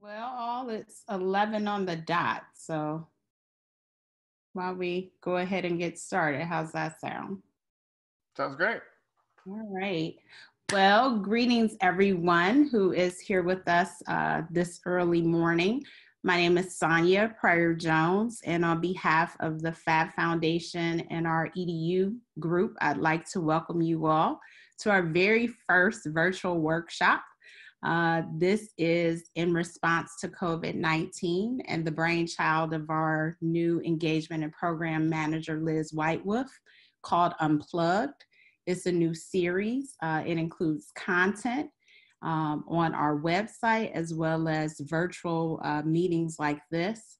It's 11 on the dot. So while we go ahead and get started, how's that sound? Sounds great. All right. Well, greetings, everyone who is here with us this early morning. My name is Sonia Pryor Jones, and on behalf of the Fab Foundation and our EDU group, I'd like to welcome you all to our very first virtual workshop. This is in response to COVID-19 and the brainchild of our new engagement and program manager, Liz Whitewolf, called Unplugged. It's a new series. It includes content on our website as well as virtual meetings like this,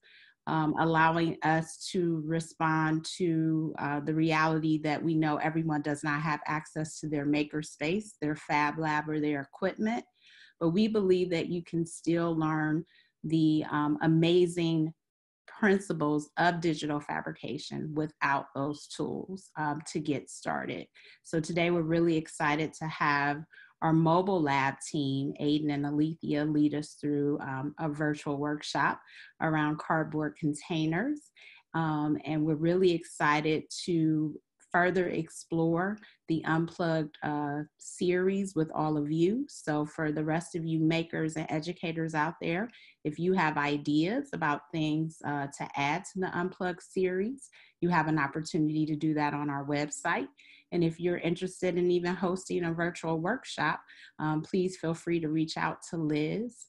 allowing us to respond to the reality that we know everyone does not have access to their makerspace, their fab lab, or their equipment. But we believe that you can still learn the amazing principles of digital fabrication without those tools to get started. So today we're really excited to have our mobile lab team, Aiden and Alethea, lead us through a virtual workshop around cardboard containers. And we're really excited to further explore the Unplugged series with all of you. So for the rest of you makers and educators out there, if you have ideas about things to add to the Unplugged series, you have an opportunity to do that on our website. And if you're interested in even hosting a virtual workshop, please feel free to reach out to Liz.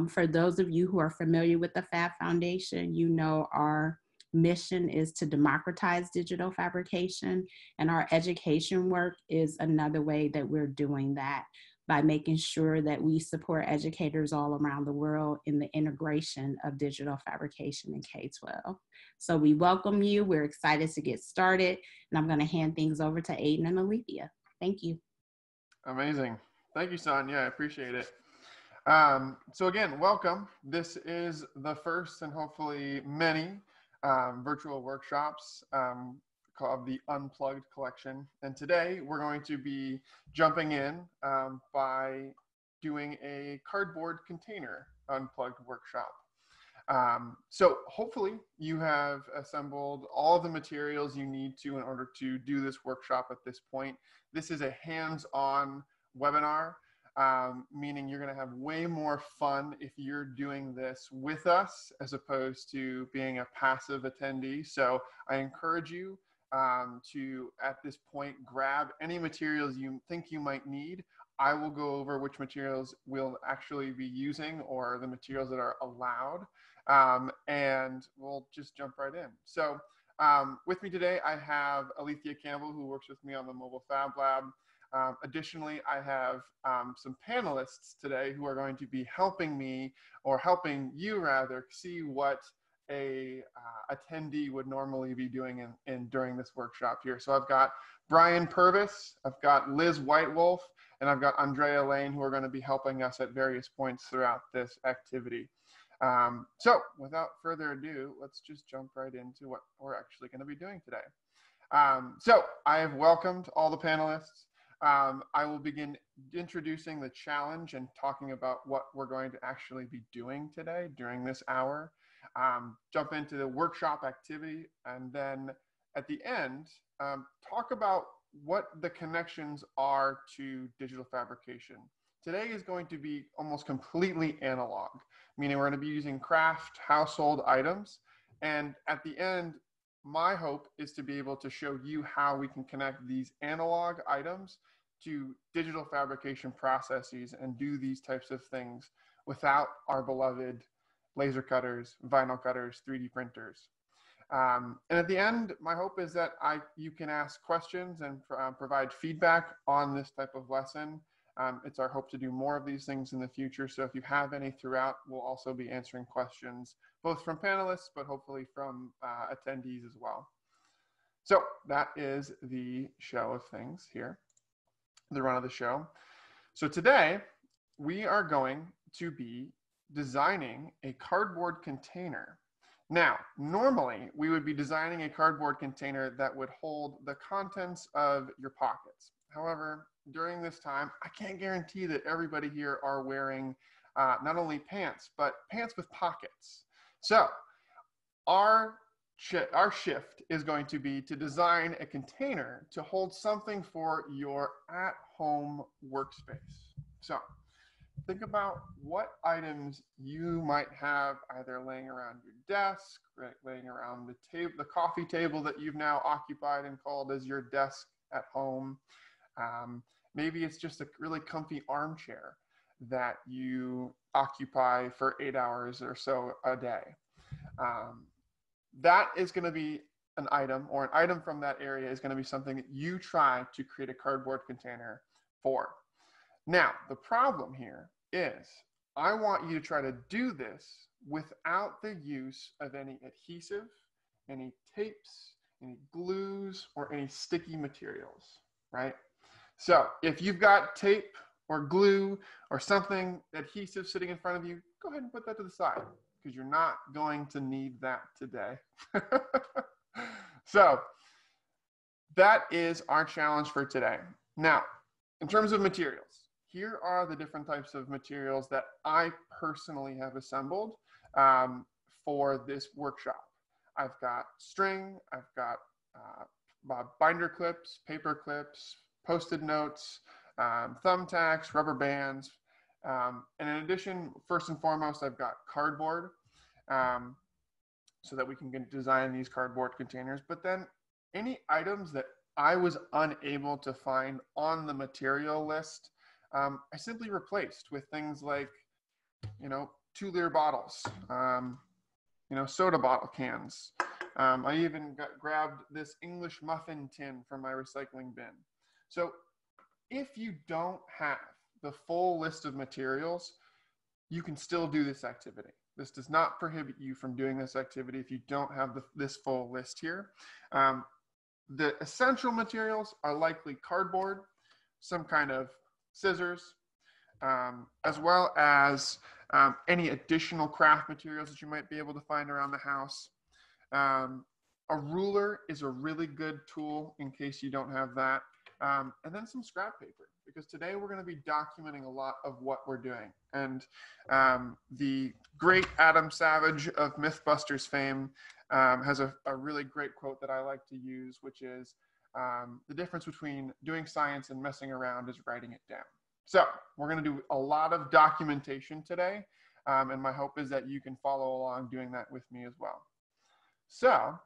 For those of you who are familiar with the Fab Foundation, you know our mission is to democratize digital fabrication, and our education work is another way that we're doing that by making sure that we support educators all around the world in the integration of digital fabrication in K-12. So we welcome you. We're excited to get started, and I'm going to hand things over to Aiden and Alethea. Thank you. Amazing. Thank you, Sonia. I appreciate it. So again, welcome. This is the first and hopefully many virtual workshops called the Unplugged collection. And today we're going to be jumping in by doing a cardboard container unplugged workshop. So hopefully you have assembled all of the materials you need to in order to do this workshop at this point. This is a hands-on webinar, meaning you're going to have way more fun if you're doing this with us as opposed to being a passive attendee. So I encourage you to, at this point, grab any materials you think you might need. I will go over which materials we'll actually be using or the materials that are allowed, and we'll just jump right in. So with me today, I have Alethea Campbell, who works with me on the Mobile Fab Lab. Additionally, I have some panelists today who are going to be helping me, or helping you rather, see what a attendee would normally be doing during this workshop here. So I've got Brian Purvis, I've got Liz Whitewolf, and I've got Andrea Lane, who are going to be helping us at various points throughout this activity. So without further ado, let's just jump right into what we're actually going to be doing today. So I have welcomed all the panelists. I will begin introducing the challenge and talking about what we're going to actually be doing today during this hour. Jump into the workshop activity, and then at the end, talk about what the connections are to digital fabrication. Today is going to be almost completely analog, meaning we're going to be using craft household items. And at the end, my hope is to be able to show you how we can connect these analog items to digital fabrication processes and do these types of things without our beloved laser cutters, vinyl cutters, 3D printers. And at the end, my hope is that you can ask questions and provide feedback on this type of lesson. It's our hope to do more of these things in the future. So if you have any throughout, we'll also be answering questions, both from panelists, but hopefully from attendees as well. So that is the show of things here, the run of the show. So today we are going to be designing a cardboard container. Now, normally we would be designing a cardboard container that would hold the contents of your pockets. However, during this time, I can't guarantee that everybody here are wearing not only pants, but pants with pockets. So our shift is going to be to design a container to hold something for your at-home workspace. So think about what items you might have either laying around your desk, right, laying around the table, the coffee table that you've now occupied and called as your desk at home. Maybe it's just a really comfy armchair that you occupy for 8 hours or so a day. That is going to be an item, or an item from that area is going to be something that you try to create a cardboard container for. Now, the problem here is I want you to try to do this without the use of any adhesive, any tapes, any glues, or any sticky materials, right? So if you've got tape or glue or something adhesive sitting in front of you, go ahead and put that to the side because you're not going to need that today. So that is our challenge for today. Now, in terms of materials, here are the different types of materials that I personally have assembled for this workshop. I've got string, I've got binder clips, paper clips, Post-it notes, thumbtacks, rubber bands. And in addition, first and foremost, I've got cardboard so that we can design these cardboard containers. But then any items that I was unable to find on the material list, I simply replaced with things like, 2-liter bottles, soda bottle cans. I even grabbed this English muffin tin from my recycling bin. So if you don't have the full list of materials, you can still do this activity. This does not prohibit you from doing this activity if you don't have this full list here. The essential materials are likely cardboard, some kind of scissors, as well as any additional craft materials that you might be able to find around the house. A ruler is a really good tool in case you don't have that. And then some scrap paper, because today we're going to be documenting a lot of what we're doing. And the great Adam Savage of Mythbusters fame has a really great quote that I like to use, which is, the difference between doing science and messing around is writing it down. So we're going to do a lot of documentation today. And my hope is that you can follow along doing that with me as well. So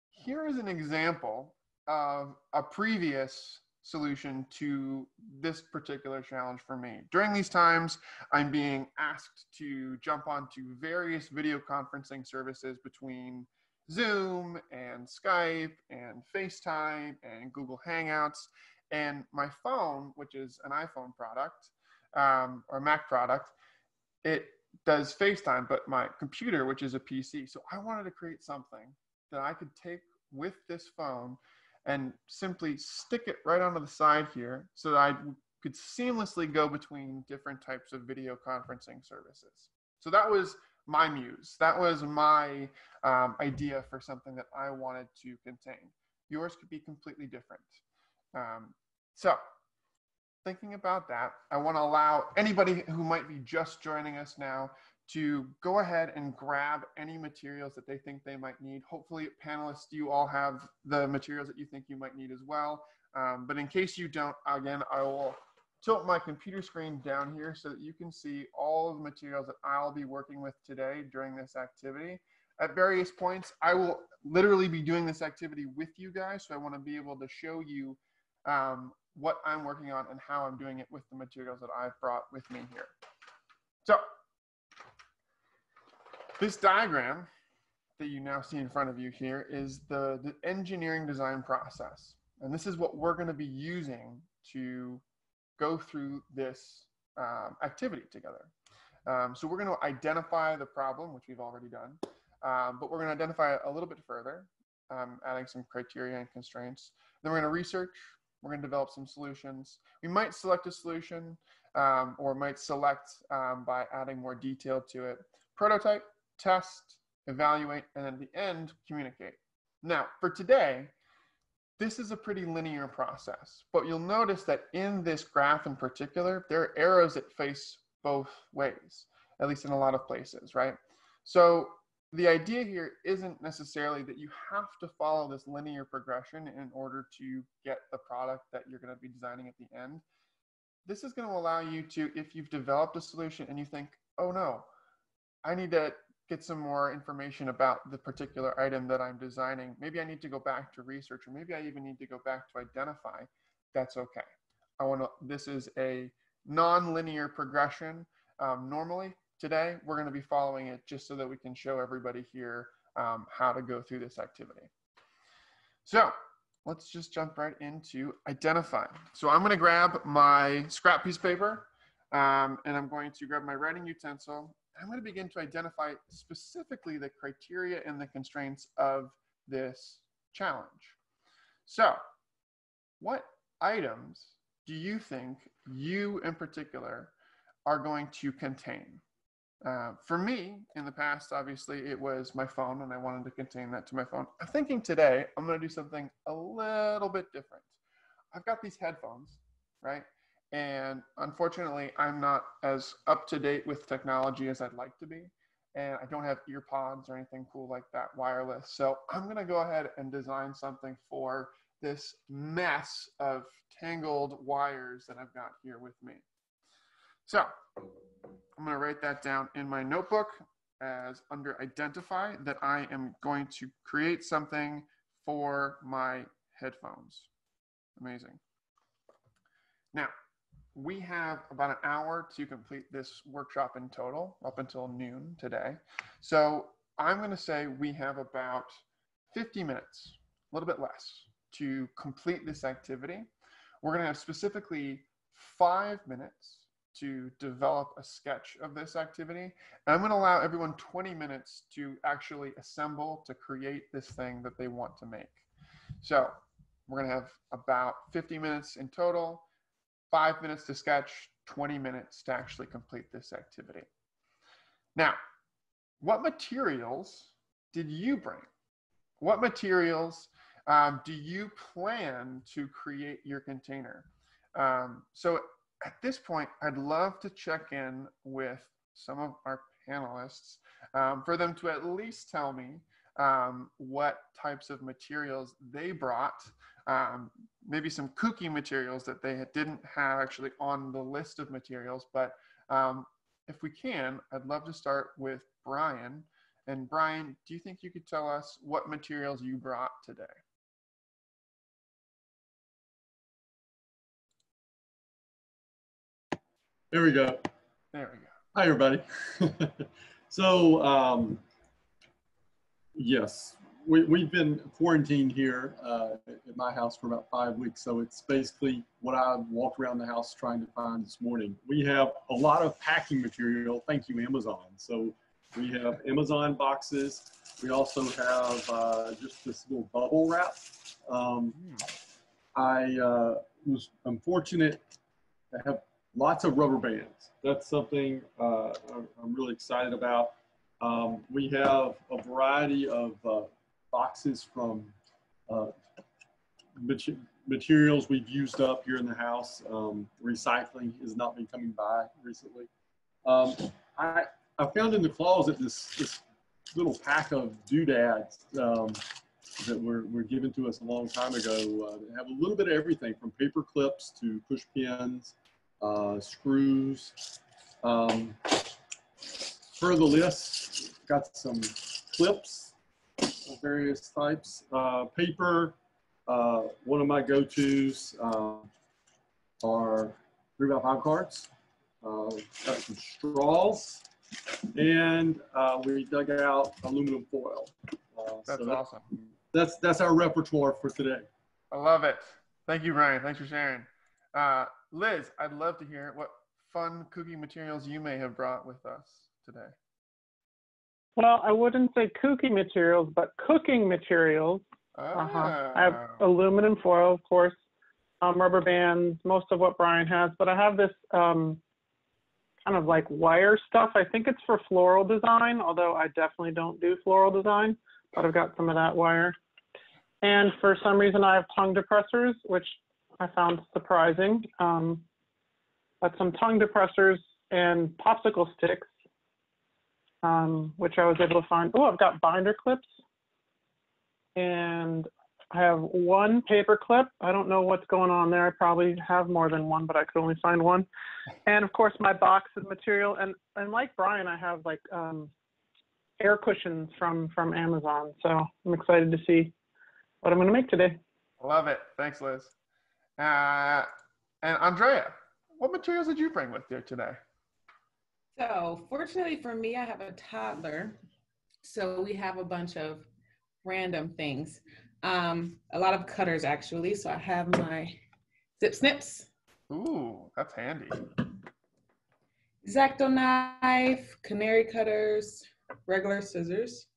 here is an example of a previous solution to this particular challenge for me. During these times, I'm being asked to jump onto various video conferencing services between Zoom and Skype and FaceTime and Google Hangouts. And my phone, which is an iPhone product or Mac product, it does FaceTime, but my computer, which is a PC. So I wanted to create something that I could take with this phone and simply stick it right onto the side here so that I could seamlessly go between different types of video conferencing services. So that was my muse. That was my idea for something that I wanted to contain. Yours could be completely different. So thinking about that, I want to allow anybody who might be just joining us now to go ahead and grab any materials that they think they might need. Hopefully, panelists, you all have the materials that you think you might need as well. But in case you don't, again, I will tilt my computer screen down here so that you can see all of the materials that I'll be working with today during this activity. At various points, I will literally be doing this activity with you guys, so I want to be able to show you what I'm working on and how I'm doing it with the materials that I've brought with me here. So this diagram that you now see in front of you here is the engineering design process. And this is what we're going to be using to go through this activity together. So we're going to identify the problem, which we've already done, but we're going to identify it a little bit further, adding some criteria and constraints. Then we're going to research. We're going to develop some solutions. We might select a solution or might select by adding more detail to it. Prototype, test, evaluate, and at the end, communicate. Now, for today, this is a pretty linear process, but you'll notice that in this graph in particular, there are arrows that face both ways. at least in a lot of places, right? So the idea here isn't necessarily that you have to follow this linear progression in order to get the product that you're going to be designing at the end. This is going to allow you to, if you've developed a solution and you think, oh no, I need to get some more information about the particular item that I'm designing. Maybe I need to go back to research, or maybe I even need to go back to identify. That's okay. This is a non-linear progression. Normally, today, we're going to be following it just so that we can show everybody here how to go through this activity. So let's just jump right into identify. So I'm going to grab my scrap piece of paper, and I'm going to grab my writing utensil. I'm going to begin to identify specifically the criteria and the constraints of this challenge. So what items do you think you in particular are going to contain? For me, in the past, obviously, it was my phone, and I wanted to contain that to my phone. I'm thinking today, I'm going to do something a little bit different. I've got these headphones, right? And unfortunately, I'm not as up to date with technology as I'd like to be. And I don't have ear pods or anything cool like that, wireless. So I'm going to go ahead and design something for this mess of tangled wires that I've got here with me. So I'm going to write that down in my notebook as under identify, that I am going to create something for my headphones. Amazing. Now, we have about an hour to complete this workshop in total, up until noon today. So I'm going to say we have about 50 minutes, a little bit less, to complete this activity. We're going to have specifically 5 minutes to develop a sketch of this activity. And I'm going to allow everyone 20 minutes to actually assemble, to create this thing that they want to make. So we're going to have about 50 minutes in total. 5 minutes to sketch, 20 minutes to actually complete this activity. Now, what materials did you bring? What materials do you plan to create your container? So at this point, I'd love to check in with some of our panelists for them to at least tell me what types of materials they brought. Maybe some kooky materials that they didn't have actually on the list of materials, but if we can, I'd love to start with Brian. And Brian, do you think you could tell us what materials you brought today? There we go. There we go. Hi, everybody. So, yes. We've been quarantined here at my house for about 5 weeks, so it's basically what I walked around the house trying to find this morning. We have a lot of packing material, thank you Amazon. So we have Amazon boxes. We also have just this little bubble wrap. I was unfortunate to have lots of rubber bands. That's something I'm really excited about. We have a variety of boxes from materials we've used up here in the house. Recycling has not been coming by recently. I found in the closet this little pack of doodads that were given to us a long time ago. They have a little bit of everything from paper clips to push pins, screws. For the list, got some clips of various types, paper. One of my go-tos are 3x5 cards. Got some straws, and we dug out aluminum foil. That's awesome. That's our repertoire for today. I love it. Thank you, Brian. Thanks for sharing. Liz, I'd love to hear what fun kooky materials you may have brought with us today. Well, I wouldn't say kooky materials, but cooking materials. I have aluminum foil, of course, rubber bands, most of what Brian has, but I have this kind of like wire stuff. I think it's for floral design, although I definitely don't do floral design, but I've got some of that wire. And for some reason, I have tongue depressors, which I found surprising. But some tongue depressors and popsicle sticks which I was able to find. Oh, I've got binder clips, and I have one paper clip. I don't know what's going on there. I probably have more than one, but I could only find one. And of course, my box of material. And like Brian, I have like air cushions from Amazon. So I'm excited to see what I'm going to make today. Love it. Thanks, Liz. And Andrea, what materials did you bring with you today? So fortunately for me, I have a toddler. So we have a bunch of random things. A lot of cutters actually. So I have my zip snips. Ooh, that's handy. X-Acto knife, canary cutters, regular scissors.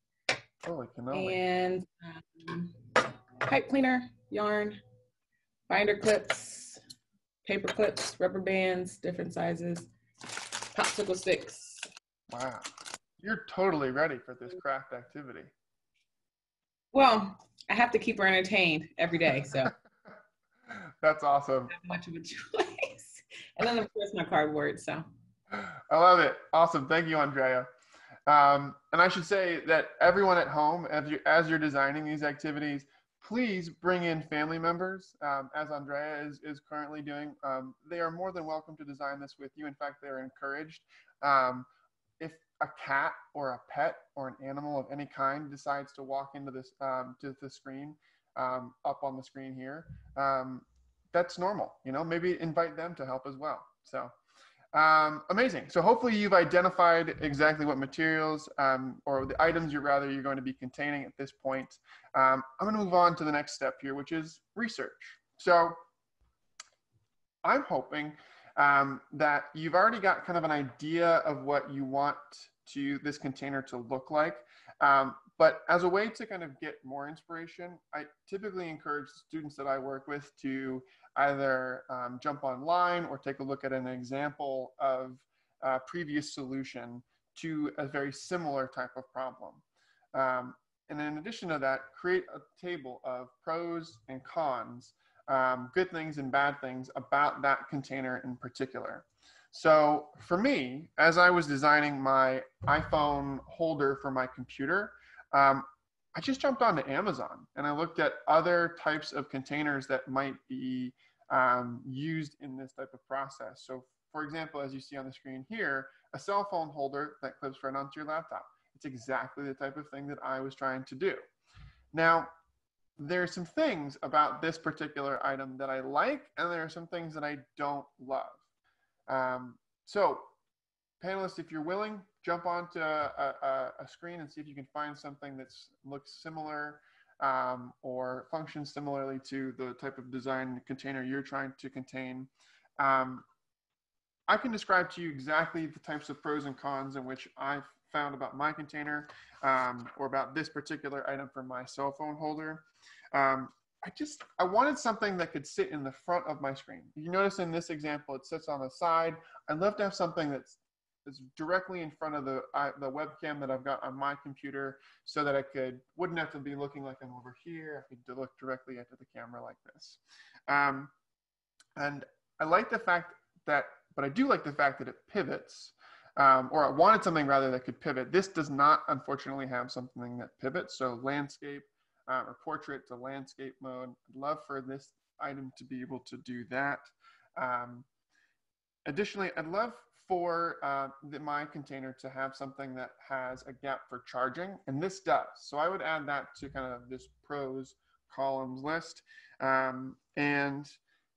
Holy cannoli. And pipe cleaner, yarn, binder clips, paper clips, rubber bands, different sizes, popsicle sticks. Wow. You're totally ready for this craft activity. Well, I have to keep her entertained every day, so. That's awesome. Not much of a choice. And then of course my cardboard, so. I love it. Awesome. Thank you, Andrea. And I should say that everyone at home, as you're designing these activities, please bring in family members, as Andrea is currently doing. They are more than welcome to design this with you. In fact, they're encouraged. If a cat or a pet or an animal of any kind decides to walk into this to the screen, up on the screen here, that's normal. You know, maybe invite them to help as well. So amazing. So hopefully you've identified exactly what materials or the items you're going to be containing at this point. I'm going to move on to the next step here, which is research. So I'm hoping that you've already got kind of an idea of what you want this container to look like. But as a way to kind of get more inspiration, I typically encourage students that I work with to either jump online or take a look at an example of a previous solution to a very similar type of problem. And in addition to that, create a table of pros and cons, good things and bad things about that container in particular. So for me, as I was designing my iPhone holder for my computer, I just jumped onto Amazon and I looked at other types of containers that might be used in this type of process. So for example, as you see on the screen here, a cell phone holder that clips right onto your laptop. It's exactly the type of thing that I was trying to do. Now, there are some things about this particular item that I like, and there are some things that I don't love. So panelists, if you're willing, jump onto a screen and see if you can find something that looks similar or functions similarly to the type of design container you're trying to contain. I can describe to you exactly the types of pros and cons in which I've found about my container or about this particular item for my cell phone holder. I wanted something that could sit in the front of my screen. You notice in this example, it sits on the side. I'd love to have something that's directly in front of the webcam that I've got on my computer so that I wouldn't have to be looking like I'm over here. I could look directly into the camera like this. And I like the fact that, but I do like the fact that it pivots, or I wanted something rather that could pivot. This does not, unfortunately, have something that pivots. So landscape or portrait to landscape mode. I'd love for this item to be able to do that. Additionally, I'd love for my container to have something that has a gap for charging, and this does. So I would add that to kind of this pros columns list. And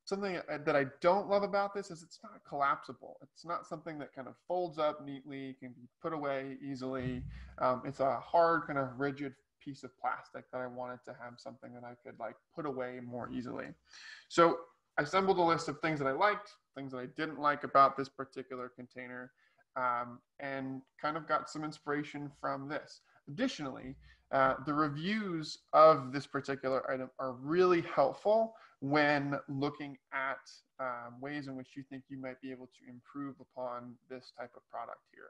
something that I don't love about this is it's not collapsible. It's not something that kind of folds up neatly, can be put away easily. It's a hard, kind of rigid piece of plastic that I wanted to have something that I could like put away more easily. So I assembled a list of things that I liked, things that I didn't like about this particular container, and kind of got some inspiration from this. Additionally, the reviews of this particular item are really helpful when looking at ways in which you think you might be able to improve upon this type of product here.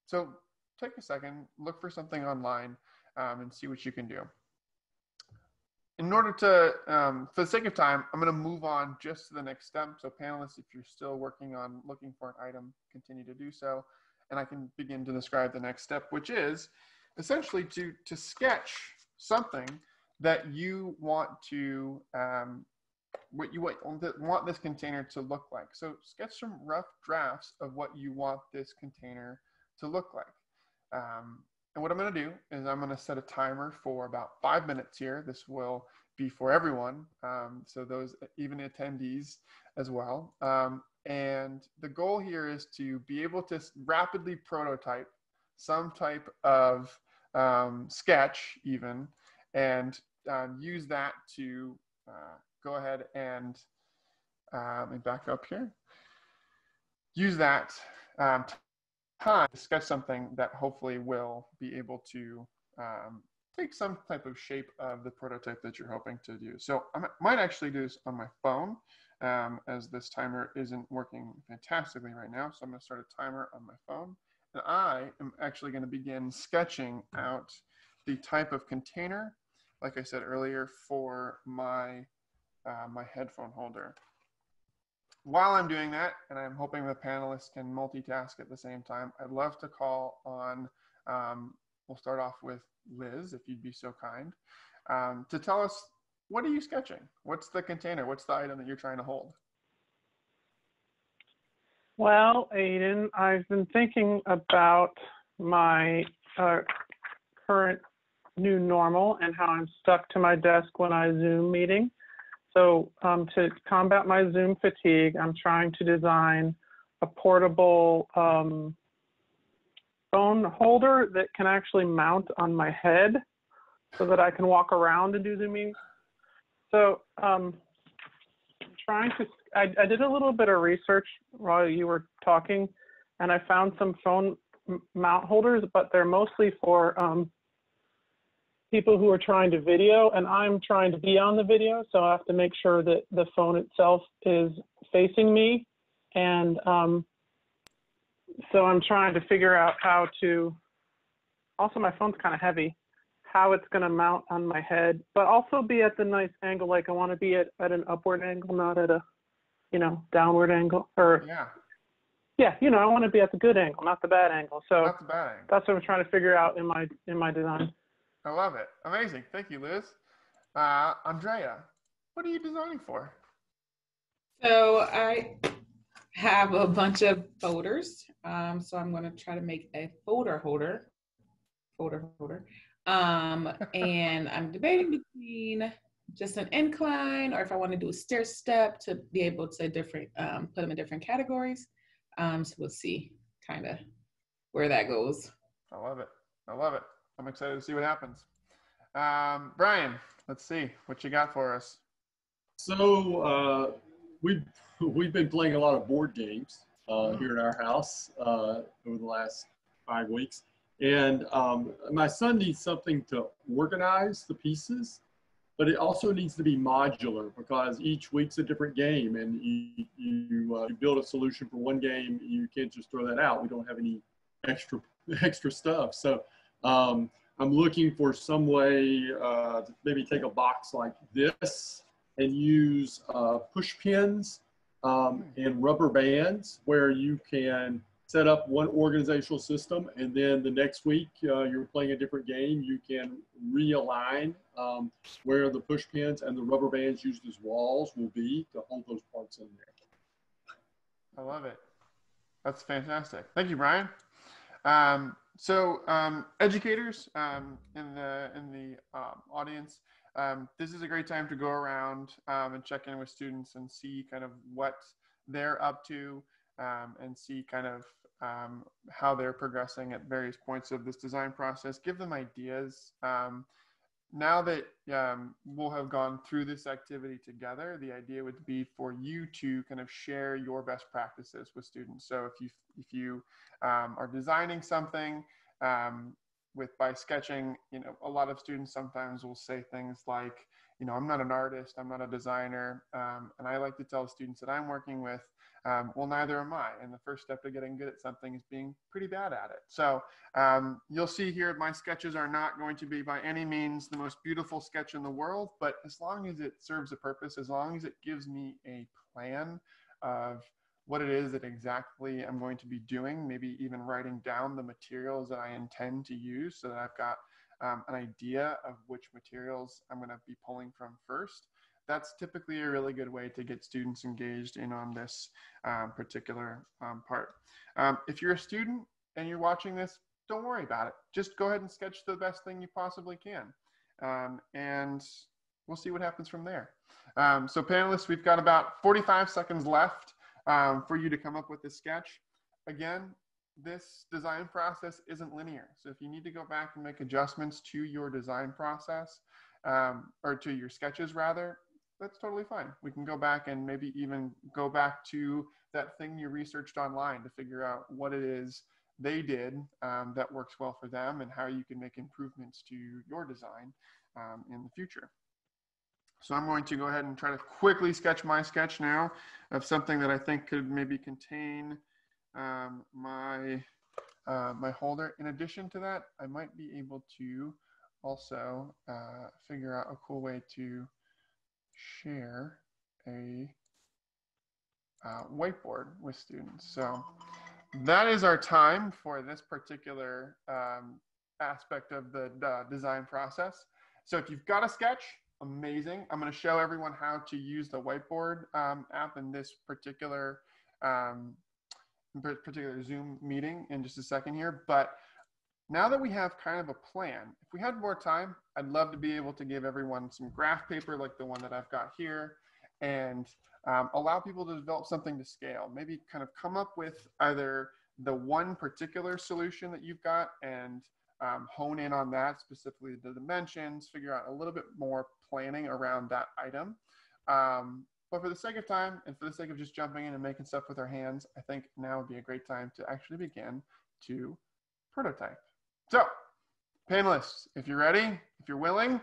So take a second, look for something online, and see what you can do. In order to, for the sake of time, I'm going to move on just to the next step. So panelists, if you're still working on looking for an item, continue to do so. and I can begin to describe the next step, which is essentially to sketch something that you want to, what you want this container to look like. So sketch some rough drafts of what you want this container to look like. And what I'm going to do is I'm going to set a timer for about 5 minutes here. This will be for everyone, so those even attendees as well. And the goal here is to be able to rapidly prototype some type of sketch even, and use that to go ahead and back up here. Use that time to sketch something that hopefully will be able to take some type of shape of the prototype that you're hoping to do. So I might actually do this on my phone, as this timer isn't working fantastically right now. So I'm going to start a timer on my phone. And I am actually going to begin sketching out the type of container, like I said earlier, for my, my headphone holder. While I'm doing that, and I'm hoping the panelists can multitask at the same time, I'd love to call on, we'll start off with Liz, if you'd be so kind, to tell us, what are you sketching? What's the container? What's the item that you're trying to hold? Well, Aiden, I've been thinking about my current new normal and how I'm stuck to my desk when I Zoom meeting. So to combat my Zoom fatigue, I'm trying to design a portable phone holder that can actually mount on my head so that I can walk around and do Zoom meetings. So I'm trying to, I did a little bit of research while you were talking, and I found some phone mount holders, but they're mostly for people who are trying to video, and I'm trying to be on the video, so I have to make sure that the phone itself is facing me. And so I'm trying to figure out how to, also my phone's kind of heavy, how it's going to mount on my head, but also be at the nice angle. Like I want to be at an upward angle, not at a, you know, downward angle, or yeah, you know, I want to be at the good angle, not the bad angle. So not the bad angle. That's what I'm trying to figure out in my design. I love it. Amazing. Thank you, Liz. Andrea, what are you designing for? So I have a bunch of folders. So I'm going to try to make a folder holder. And I'm debating between just an incline, or if I want to do a stair step to be able to put them in different categories. So we'll see kind of where that goes. I love it. I love it. I'm excited to see what happens. Brian, let's see what you got for us. So we've been playing a lot of board games here in our house over the last 5 weeks. And my son needs something to organize the pieces, but it also needs to be modular because each week's a different game, and you build a solution for one game, you can't just throw that out. We don't have any extra stuff. So I'm looking for some way to maybe take a box like this and use push pins and rubber bands where you can set up one organizational system, and then the next week you're playing a different game, you can realign where the push pins and the rubber bands used as walls will be to hold those parts in there. I love it. That's fantastic. Thank you, Brian. Educators in the audience, this is a great time to go around and check in with students and see kind of what they're up to, and see kind of how they're progressing at various points of this design process. Give them ideas. Now that we'll have gone through this activity together, the idea would be for you to kind of share your best practices with students. So if you are designing something by sketching, you know, a lot of students sometimes will say things like, you know, I'm not an artist, I'm not a designer, and I like to tell students that I'm working with, well, neither am I. And the first step to getting good at something is being pretty bad at it. So you'll see here, my sketches are not going to be by any means the most beautiful sketch in the world, but as long as it serves a purpose, as long as it gives me a plan of what it is that exactly I'm going to be doing, maybe even writing down the materials that I intend to use so that I've got an idea of which materials I'm going to be pulling from first. That's typically a really good way to get students engaged in on this particular part. If you're a student and you're watching this, don't worry about it. Just go ahead and sketch the best thing you possibly can. And we'll see what happens from there. So panelists, we've got about 45 seconds left for you to come up with this sketch. Again, this design process isn't linear. So if you need to go back and make adjustments to your design process, or to your sketches rather, that's totally fine. We can go back and maybe even go back to that thing you researched online to figure out what it is they did that works well for them and how you can make improvements to your design in the future. So I'm going to go ahead and try to quickly sketch my sketch now of something that I think could maybe contain my holder. In addition to that, I might be able to also figure out a cool way to share a whiteboard with students. So that is our time for this particular aspect of the design process. So if you've got a sketch, amazing. I'm going to show everyone how to use the whiteboard app in this particular Zoom meeting in just a second here. But now that we have kind of a plan, if we had more time, I'd love to be able to give everyone some graph paper like the one that I've got here and allow people to develop something to scale. Maybe kind of come up with either the one particular solution that you've got and hone in on that, specifically the dimensions, figure out a little bit more planning around that item. But for the sake of time and for the sake of just jumping in and making stuff with our hands, I think now would be a great time to actually begin to prototype. So, panelists, if you're ready, if you're willing,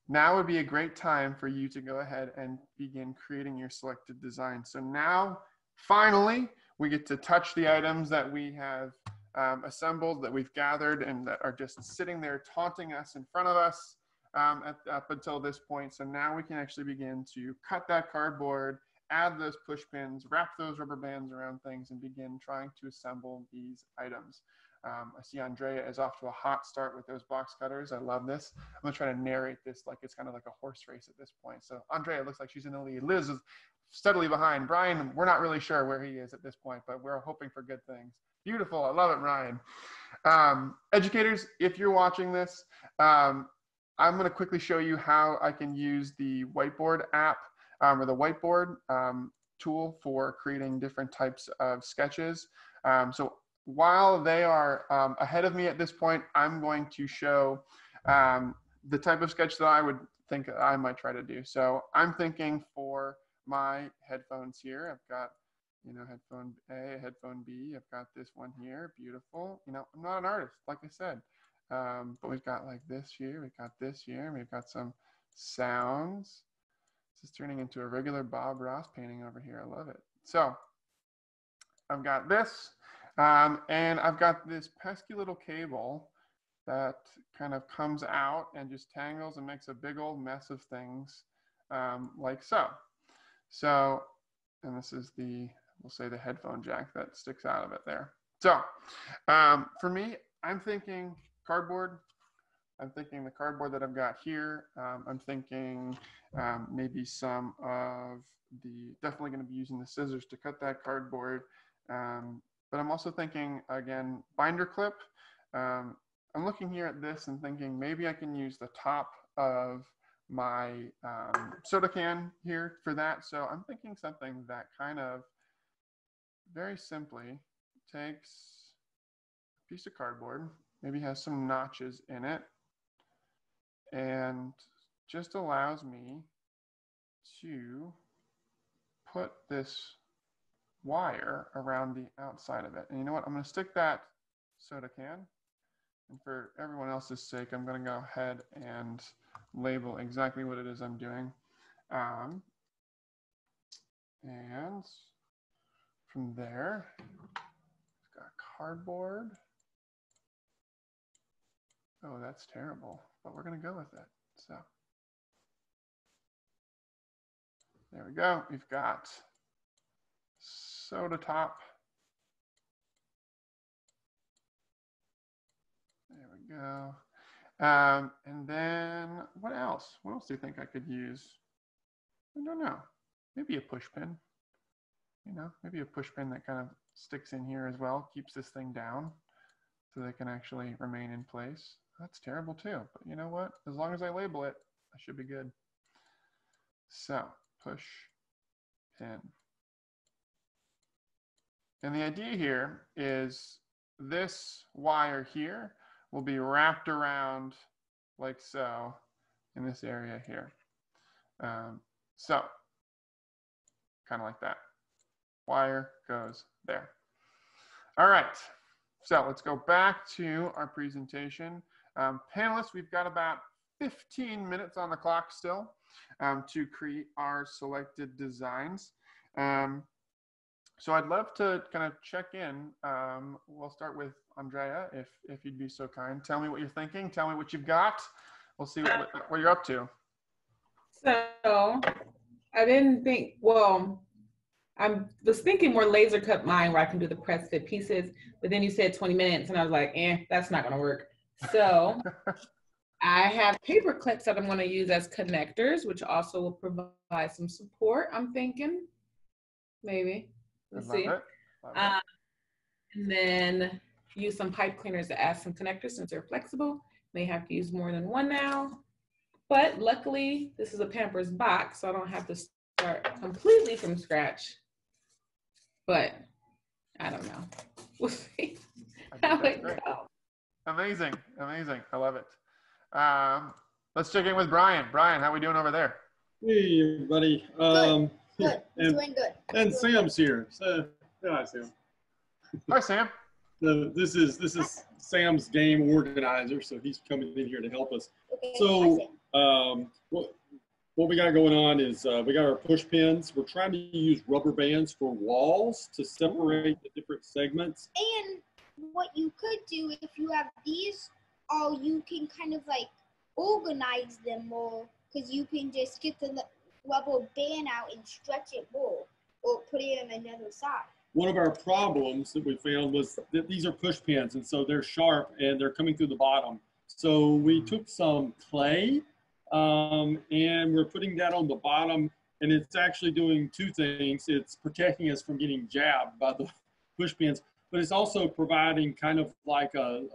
now would be a great time for you to go ahead and begin creating your selected design. So now, finally, we get to touch the items that we have assembled, that we've gathered, and that are just sitting there taunting us in front of us up until this point. So now we can actually begin to cut that cardboard, add those push pins, wrap those rubber bands around things, and begin trying to assemble these items. I see Andrea is off to a hot start with those box cutters. I love this. I'm gonna try to narrate this like it's kind of like a horse race at this point. So Andrea looks like she's in the lead. Liz is steadily behind. Brian, we're not really sure where he is at this point, but we're hoping for good things. Beautiful, I love it, Ryan. Educators, if you're watching this, I'm gonna quickly show you how I can use the whiteboard app or the whiteboard tool for creating different types of sketches. So while they are ahead of me at this point, I'm going to show the type of sketch that I would think I might try to do. So I'm thinking for my headphones here, I've got, you know, headphone A, headphone B, I've got this one here, beautiful. You know, I'm not an artist, like I said, but we've got like this here, we've got this here, we've got some sounds. This is turning into a regular Bob Ross painting over here. I love it. So I've got this. And I've got this pesky little cable that kind of comes out and just tangles and makes a big old mess of things like so. So, and this is the, we'll say the headphone jack that sticks out of it there. So for me, I'm thinking cardboard. I'm thinking the cardboard that I've got here. I'm thinking maybe some of the, definitely going to be using the scissors to cut that cardboard. But I'm also thinking, again, binder clip. I'm looking here at this and thinking maybe I can use the top of my soda can here for that. So I'm thinking something that kind of very simply takes a piece of cardboard, maybe has some notches in it, and just allows me to put this wire around the outside of it. And you know what? I'm going to stick that soda can. And for everyone else's sake, I'm going to go ahead and label exactly what it is I'm doing. And from there, we've got cardboard. Oh, that's terrible, but we're going to go with it. So there we go. We've got sew to top. There we go. And then what else? What else do you think I could use? I don't know. Maybe a push pin. You know, maybe a push pin that kind of sticks in here as well, keeps this thing down so they can actually remain in place. That's terrible too, but you know what? As long as I label it, I should be good. So, push pin. And the idea here is this wire here will be wrapped around like so in this area here. So, kind of like that. Wire goes there. All right, so let's go back to our presentation. Panelists, we've got about 15 minutes on the clock still to create our selected designs. So I'd love to kind of check in. We'll start with Andrea, if you'd be so kind. Tell me what you're thinking. Tell me what you've got. We'll see what you're up to. So I didn't think, well, I was thinking more laser cut mine where I can do the press fit pieces, but then you said 20 minutes and I was like, that's not gonna work. So I have paper clips that I'm gonna use as connectors, which also will provide some support, I'm thinking, maybe. We'll see. And then use some pipe cleaners to add some connectors since they're flexible. May have to use more than one now. But luckily, this is a Pampers box, so I don't have to start completely from scratch. But I don't know. We'll see how it goes. Amazing, amazing. I love it. Let's check in with Brian. Brian, how are we doing over there? Hey, everybody. Good. Doing good. And Sam's here. So, hi, Sam. Hi, Sam. This is Sam's game organizer, so he's coming in here to help us. Okay. So, what we got going on is we got our push pins. We're trying to use rubber bands for walls to separate the different segments. And what you could do if you have these, you can kind of like organize them more, because you can just get the rubber band out and stretch it more, or put it on another side. One of our problems that we found was that these are push pins, and so they're sharp and they're coming through the bottom. So we took some clay and we're putting that on the bottom, and it's actually doing two things. It's protecting us from getting jabbed by the push pins, but it's also providing kind of like a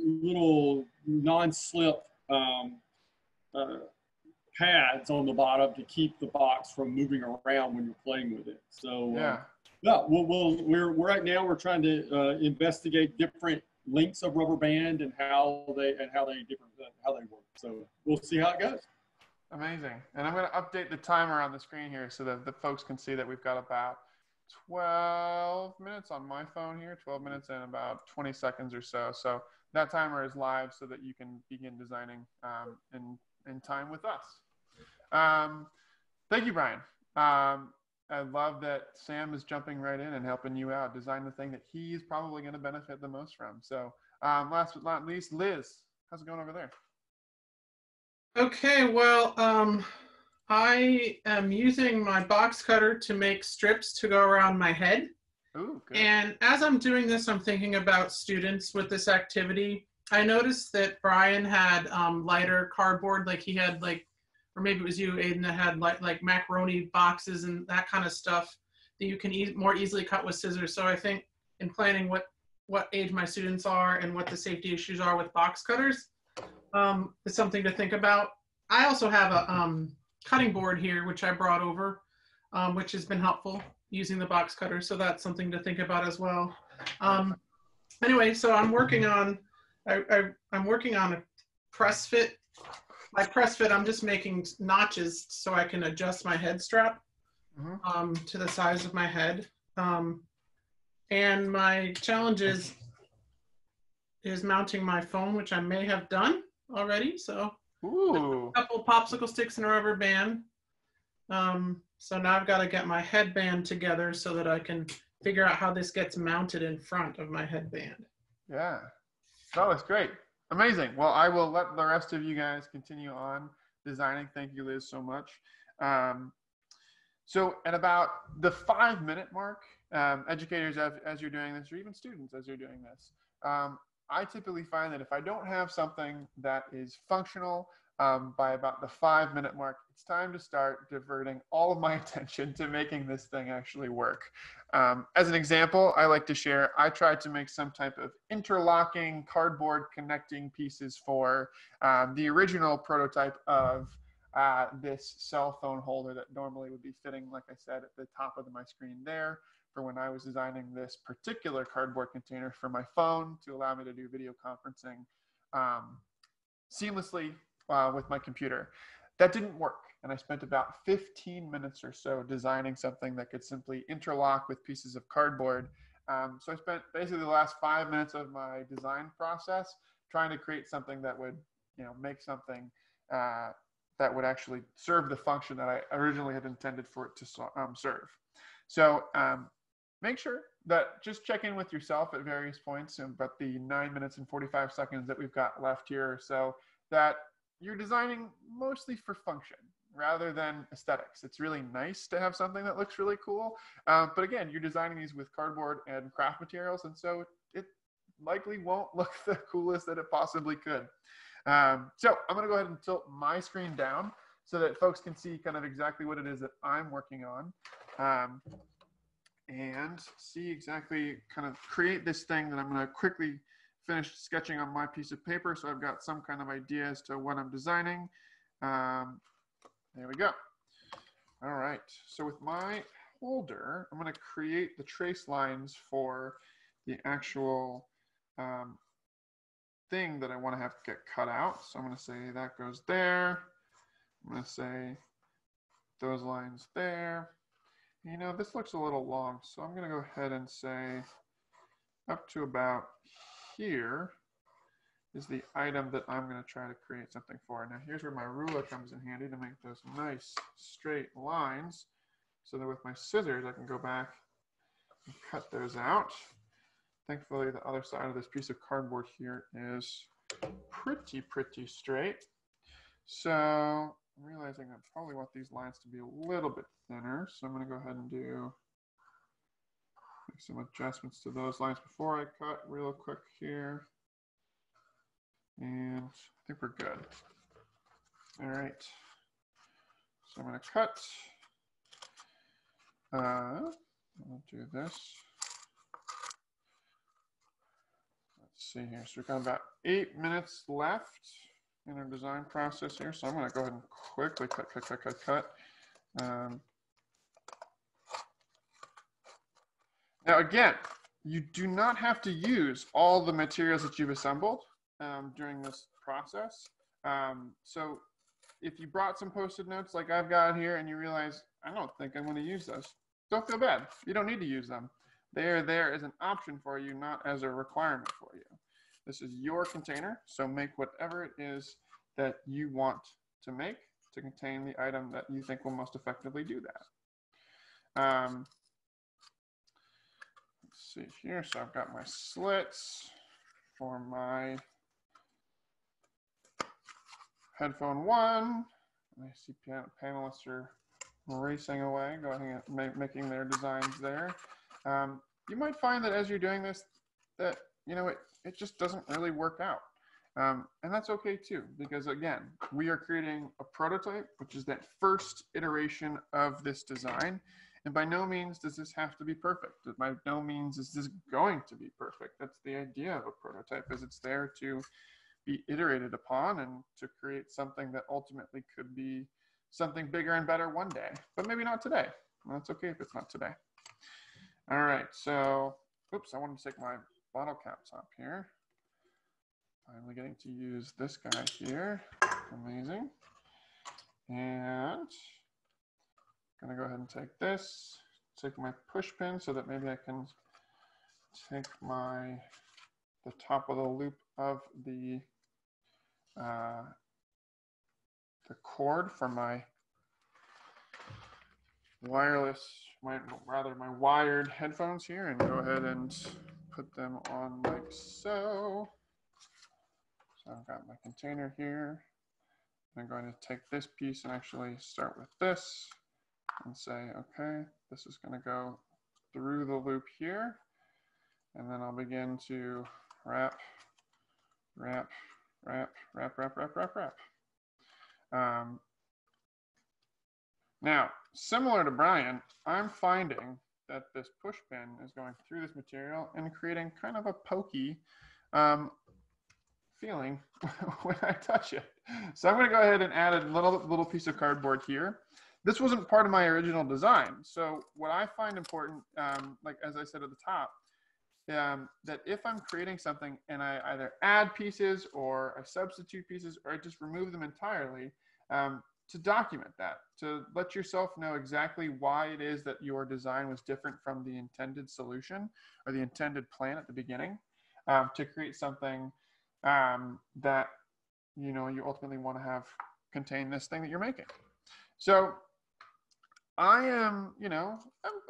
little non-slip pads on the bottom to keep the box from moving around when you're playing with it. So we're right now we're trying to investigate different lengths of rubber band and how they work. So we'll see how it goes. Amazing. And I'm going to update the timer on the screen here so that the folks can see that we've got about 12 minutes on my phone here, 12 minutes and about 20 seconds or so. So that timer is live so that you can begin designing in time with us. Thank you, Brian. I love that Sam is jumping right in and helping you out, design the thing that he's probably going to benefit the most from. So last but not least, Liz, how's it going over there? Okay, well, I am using my box cutter to make strips to go around my head. Ooh, good. And as I'm doing this, I'm thinking about students with this activity. I noticed that Brian had lighter cardboard, like he had like, or maybe it was you, Aiden, that had like macaroni boxes and that kind of stuff that you can more easily cut with scissors. So I think in planning what age my students are and what the safety issues are with box cutters, is something to think about. I also have a cutting board here, which I brought over, which has been helpful using the box cutter. So that's something to think about as well. Anyway, so I'm working on, I'm working on a press fit. My press fit, I'm just making notches so I can adjust my head strap to the size of my head. And my challenge is mounting my phone, which I may have done already. So a couple popsicle sticks and a rubber band. So now I've got to get my headband together so that I can figure out how this gets mounted in front of my headband. Yeah, that looks great. Amazing. Well, I will let the rest of you guys continue on designing. Thank you, Liz, so much. So at about the 5-minute mark, educators, as you're doing this, or even students as you're doing this, I typically find that if I don't have something that is functional by about the 5-minute mark, it's time to start diverting all of my attention to making this thing actually work. As an example, I like to share, I tried to make some type of interlocking cardboard connecting pieces for the original prototype of this cell phone holder that normally would be fitting, like I said, at the top of my screen there, for when I was designing this particular cardboard container for my phone to allow me to do video conferencing seamlessly with my computer. That didn't work, and I spent about 15 minutes or so designing something that could simply interlock with pieces of cardboard. So I spent basically the last 5 minutes of my design process trying to create something that would, make something that would actually serve the function that I originally had intended for it to serve. So make sure that just check in with yourself at various points, but the 9 minutes and 45 seconds that we've got left here or so, that you're designing mostly for function rather than aesthetics. It's really nice to have something that looks really cool. But again, you're designing these with cardboard and craft materials, and so it likely won't look the coolest that it possibly could. So I'm gonna go ahead and tilt my screen down so that folks can see kind of exactly what it is that I'm working on. And see exactly, kind of create this thing that I'm gonna quickly finish sketching on my piece of paper, so I've got some kind of idea as to what I'm designing. There we go. All right, so with my holder, I'm gonna create the trace lines for the actual thing that I wanna have get cut out. So I'm gonna say that goes there. I'm gonna say those lines there. This looks a little long, so I'm gonna go ahead and say up to about here is the item that I'm going to try to create something for. Now here's where my ruler comes in handy to make those nice straight lines so that with my scissors I can go back and cut those out. Thankfully the other side of this piece of cardboard here is pretty straight. So I'm realizing I probably want these lines to be a little bit thinner, so I'm going to go ahead and make some adjustments to those lines before I cut real quick here. And I think we're good. All right. So I'm going to cut. I'll do this. Let's see here. So we've got about 8 minutes left in our design process here. So I'm going to go ahead and quickly cut. Now again, you do not have to use all the materials that you've assembled during this process. So if you brought some Post-it notes like I've got here and you realize, I don't think I'm going to use those, don't feel bad. You don't need to use them. They are there as an option for you, not as a requirement for you. This is your container, so make whatever it is that you want to make to contain the item that you think will most effectively do that. Let's see here, so I've got my slits for my headphone 1. I see panelists are racing away, going and making their designs there. You might find that as you're doing this, that it just doesn't really work out. And that's okay too, because again, we are creating a prototype, which is that first iteration of this design. And by no means does this have to be perfect. By no means is this going to be perfect. That's the idea of a prototype, is it's there to be iterated upon and to create something that ultimately could be something bigger and better one day, but maybe not today. Well, that's okay if it's not today. All right, so, oops, I wanted to take my bottle caps off here. Finally getting to use this guy here. Amazing. And I'm gonna go ahead and take this, take my push pin so that maybe I can take the top of the loop of the cord for my my wired headphones here, and go ahead and put them on like so. So I've got my container here. I'm going to take this piece and actually start with this. and say, okay, this is going to go through the loop here. And then I'll begin to wrap, wrap, wrap, wrap, wrap, wrap, wrap, wrap. Now, similar to Brian, I'm finding that this push pin is going through this material and creating kind of a pokey feeling when I touch it. So I'm going to go ahead and add a little piece of cardboard here. This wasn't part of my original design. So what I find important, like as I said at the top, that if I'm creating something and I either add pieces or I substitute pieces or I just remove them entirely, to document that, to let yourself know exactly why it is that your design was different from the intended solution or the intended plan at the beginning, to create something that you ultimately want to have contain this thing that you're making. So I am,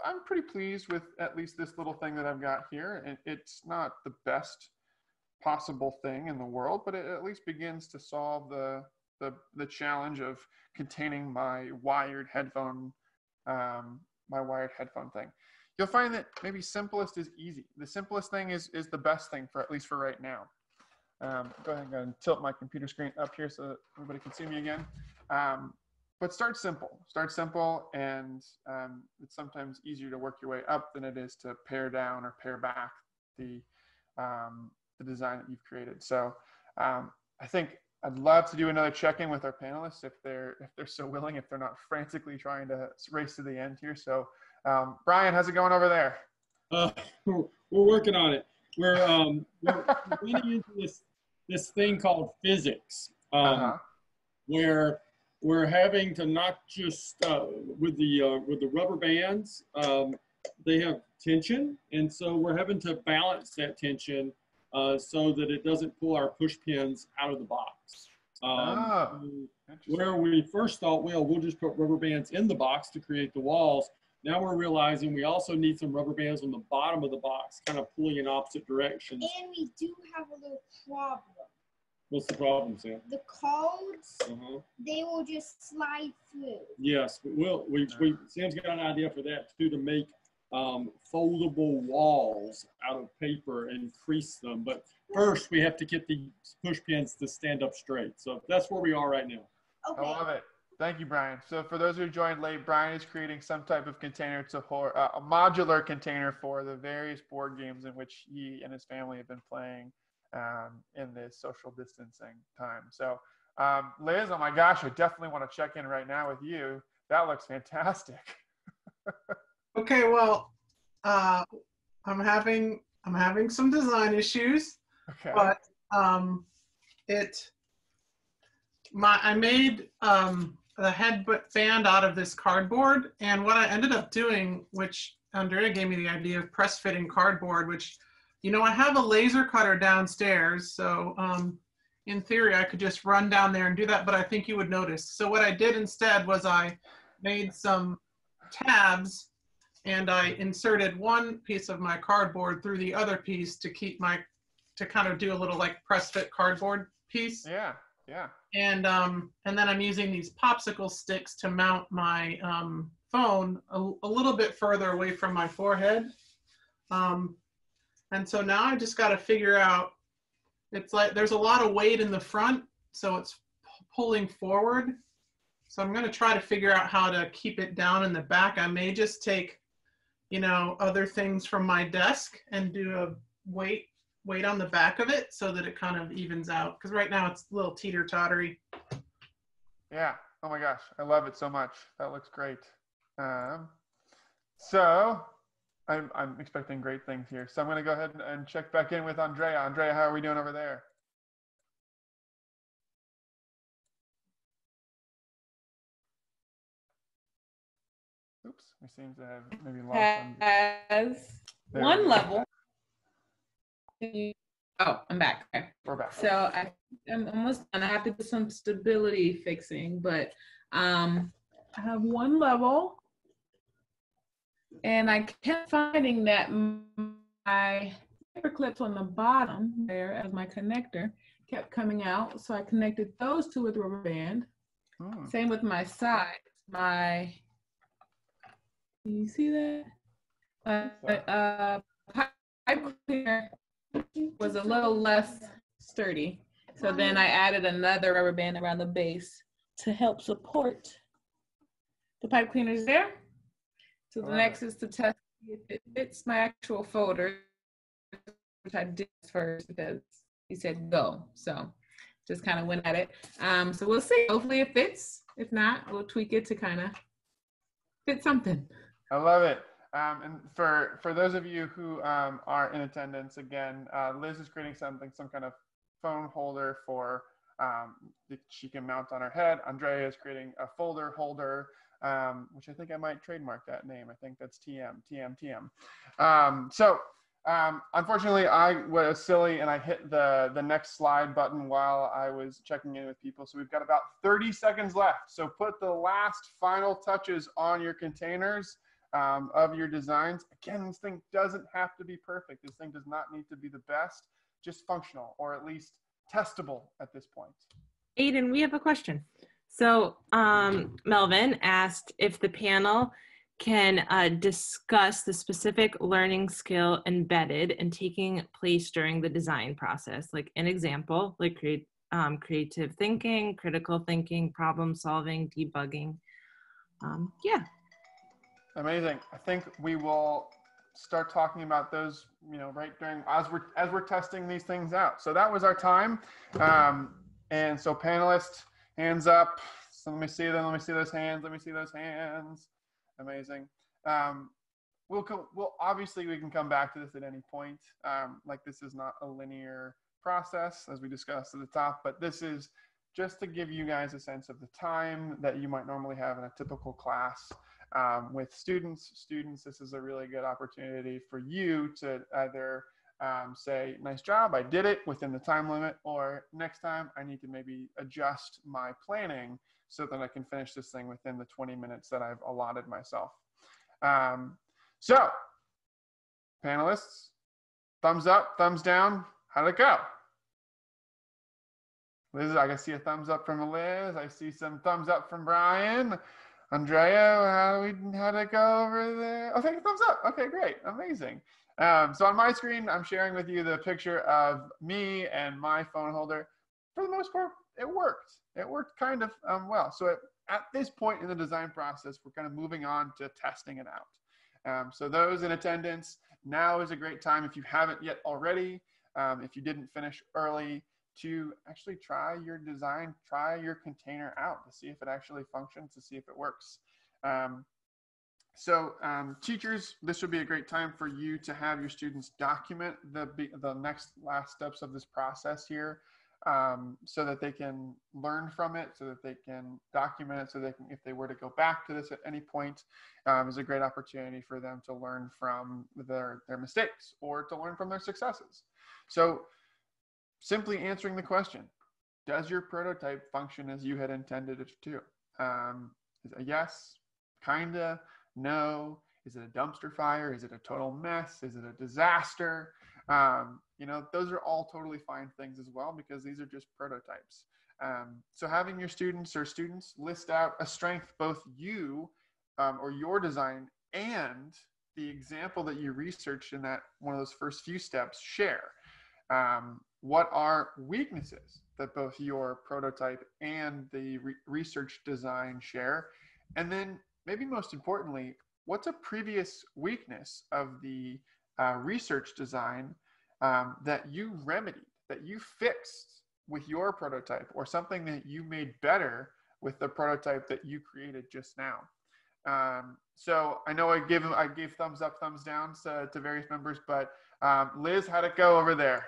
I'm pretty pleased with at least this little thing that I've got here. And it's not the best possible thing in the world, but it at least begins to solve the challenge of containing my wired headphone thing. You'll find that maybe simplest is easy. The simplest thing is the best thing for at least for right now. Go ahead and tilt my computer screen up here so that everybody can see me again. But start simple, and it's sometimes easier to work your way up than it is to pare down or pare back the design that you've created. So I think I'd love to do another check-in with our panelists if they're so willing, if they're not frantically trying to race to the end here. So Brian, how's it going over there? We're working on it. We're running into this thing called physics, where we're having to not just with the rubber bands, they have tension, and so we're having to balance that tension so that it doesn't pull our push pins out of the box. Where we first thought, well, we'll just put rubber bands in the box to create the walls. Now we're realizing we also need some rubber bands on the bottom of the box, kind of pulling in opposite directions. And we do have a little problem. What's the problem, Sam? The codes, they will just slide through. Yes, Sam's got an idea for that too, to make foldable walls out of paper and crease them. But first, we have to get the push pins to stand up straight. So that's where we are right now. Okay. I love it. Thank you, Brian. So for those who joined late, Brian is creating some type of container a modular container for the various board games in which he and his family have been playing in this social distancing time. So Liz, oh my gosh, I definitely want to check in right now with you. That looks fantastic. Okay, well, I'm having some design issues, okay. But I made the headband out of this cardboard, and what I ended up doing, which Andrea gave me the idea of press fitting cardboard, which, I have a laser cutter downstairs, so in theory I could just run down there and do that, but I think you would notice. So what I did instead was I made some tabs, and I inserted one piece of my cardboard through the other piece to kind of do a little like press fit cardboard piece. Yeah. And then I'm using these popsicle sticks to mount my phone a little bit further away from my forehead. And so now I just got to figure out, it's like there's a lot of weight in the front, so it's pulling forward. So I'm going to try to figure out how to keep it down in the back. I may just take, other things from my desk and do a weight on the back of it so that it kind of evens out. Because right now it's a little teeter-tottery. Yeah. Oh my gosh. I love it so much. That looks great. So I'm expecting great things here. So I'm going to go ahead and check back in with Andrea. Andrea, how are we doing over there? Oops, we seem to have maybe lost has one level. Oh, I'm back. Okay. We're back. So I'm almost done. I have to do some stability fixing, but I have one level, and I kept finding that my paper clips on the bottom there as my connector kept coming out. So I connected those two with rubber band. Same with my sides. My Can you see that? Pipe cleaner was a little less sturdy. So then I added another rubber band around the base to help support the pipe cleaners there. So the next is to test if it fits my actual folder, which I did first because he said go. So just kind of went at it. So we'll see. Hopefully it fits. If not, we'll tweak it to kind of fit something. I love it. And for those of you who are in attendance, again, Liz is creating some kind of phone holder for that she can mount on her head. Andrea is creating a folder holder, which I think I might trademark that name. I think that's TM. Unfortunately, I was silly and I hit the next slide button while I was checking in with people. So we've got about 30 seconds left. So put the last final touches on your containers of your designs. Again, this thing doesn't have to be perfect. This thing does not need to be the best, just functional or at least testable at this point. Aiden, we have a question. So Melvin asked if the panel can discuss the specific learning skill embedded and taking place during the design process. Like an example, like creative thinking, critical thinking, problem solving, debugging. Yeah. Amazing. I think we will start talking about those, right during as we're testing these things out. So that was our time. And so panelists, hands up. So let me see them. Let me see those hands. Let me see those hands. Amazing. We'll obviously we can come back to this at any point. Like this is not a linear process as we discussed at the top, but this is just to give you guys a sense of the time that you might normally have in a typical class with students. This is a really good opportunity for you to either say, nice job, I did it within the time limit, or next time I need to maybe adjust my planning so that I can finish this thing within the 20 minutes that I've allotted myself. So, panelists, thumbs up, thumbs down, how'd it go? Liz, I can see a thumbs up from Liz. I see some thumbs up from Brian. Andrea, how'd it go over there? Okay, thumbs up. Okay, great, amazing. So on my screen, I'm sharing with you the picture of me and my phone holder. For the most part, it worked. It worked kind of well. So at this point in the design process, we're kind of moving on to testing it out. So those in attendance, now is a great time if you haven't yet already, if you didn't finish early, to actually try your design, try your container out to see if it actually functions, to see if it works. Teachers, this would be a great time for you to have your students document the last steps of this process here, so that they can learn from it, so that they can document it, so they can, if they were to go back to this at any point, is a great opportunity for them to learn from their mistakes or to learn from their successes. So simply answering the question, does your prototype function as you had intended it to? Is it a yes, kinda, no? Is it a dumpster fire? Is it a total mess? Is it a disaster? Those are all totally fine things as well, because these are just prototypes. So having your students list out a strength, both you or your design and the example that you researched in that one of those first few steps, share. What are weaknesses that both your prototype and the research design share? And then maybe most importantly, what's a previous weakness of the research design that you remedied, that you fixed with your prototype, or something that you made better with the prototype that you created just now? So I know I gave thumbs up, thumbs down to various members, but Liz, how'd it go over there?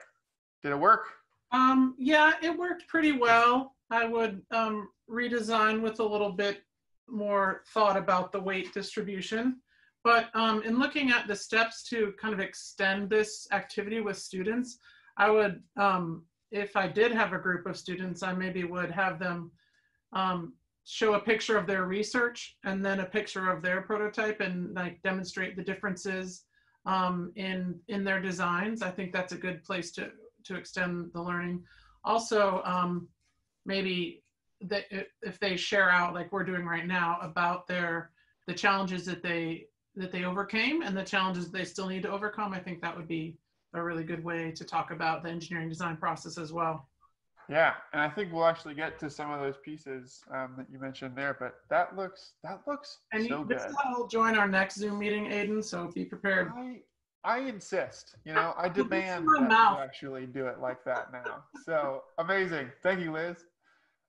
Did it work? Yeah, it worked pretty well. I would redesign with a little bit more thought about the weight distribution. But in looking at the steps to kind of extend this activity with students, I would, if I did have a group of students, I maybe would have them show a picture of their research and then a picture of their prototype, and like demonstrate the differences in their designs. I think that's a good place to extend the learning. Also, maybe if they share out, like we're doing right now, about the challenges that they that they overcame and the challenges they still need to overcome, I think that would be a really good way to talk about the engineering design process as well. Yeah, and I think we'll actually get to some of those pieces that you mentioned there, but that looks and so this good. is how we'll join our next Zoom meeting, Aiden, so be prepared. I insist, you know, I demand that you actually do it like that now. So amazing. Thank you, Liz.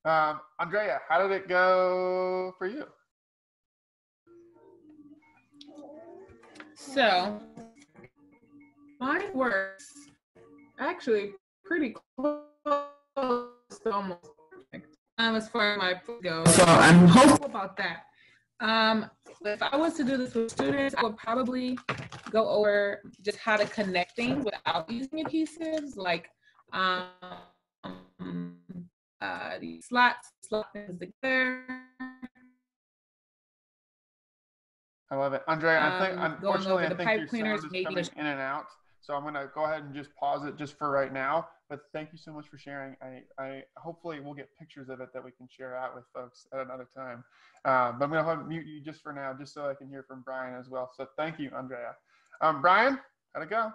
Andrea, how did it go for you? So mine works actually pretty close to almost perfect as far as my goes. So I'm hopeful about that. If I was to do this with students, I would probably go over just how to connect things without using adhesives, like the slots things together. I love it. Andrea, I think, unfortunately, I think your cleaners, sound is coming in and out. So I'm going to go ahead and just pause it just for right now. But thank you so much for sharing. I hopefully we'll get pictures of it that we can share out with folks at another time. But I'm going to mute you just for now, just so I can hear from Brian as well. So thank you, Andrea. Brian, how'd it go?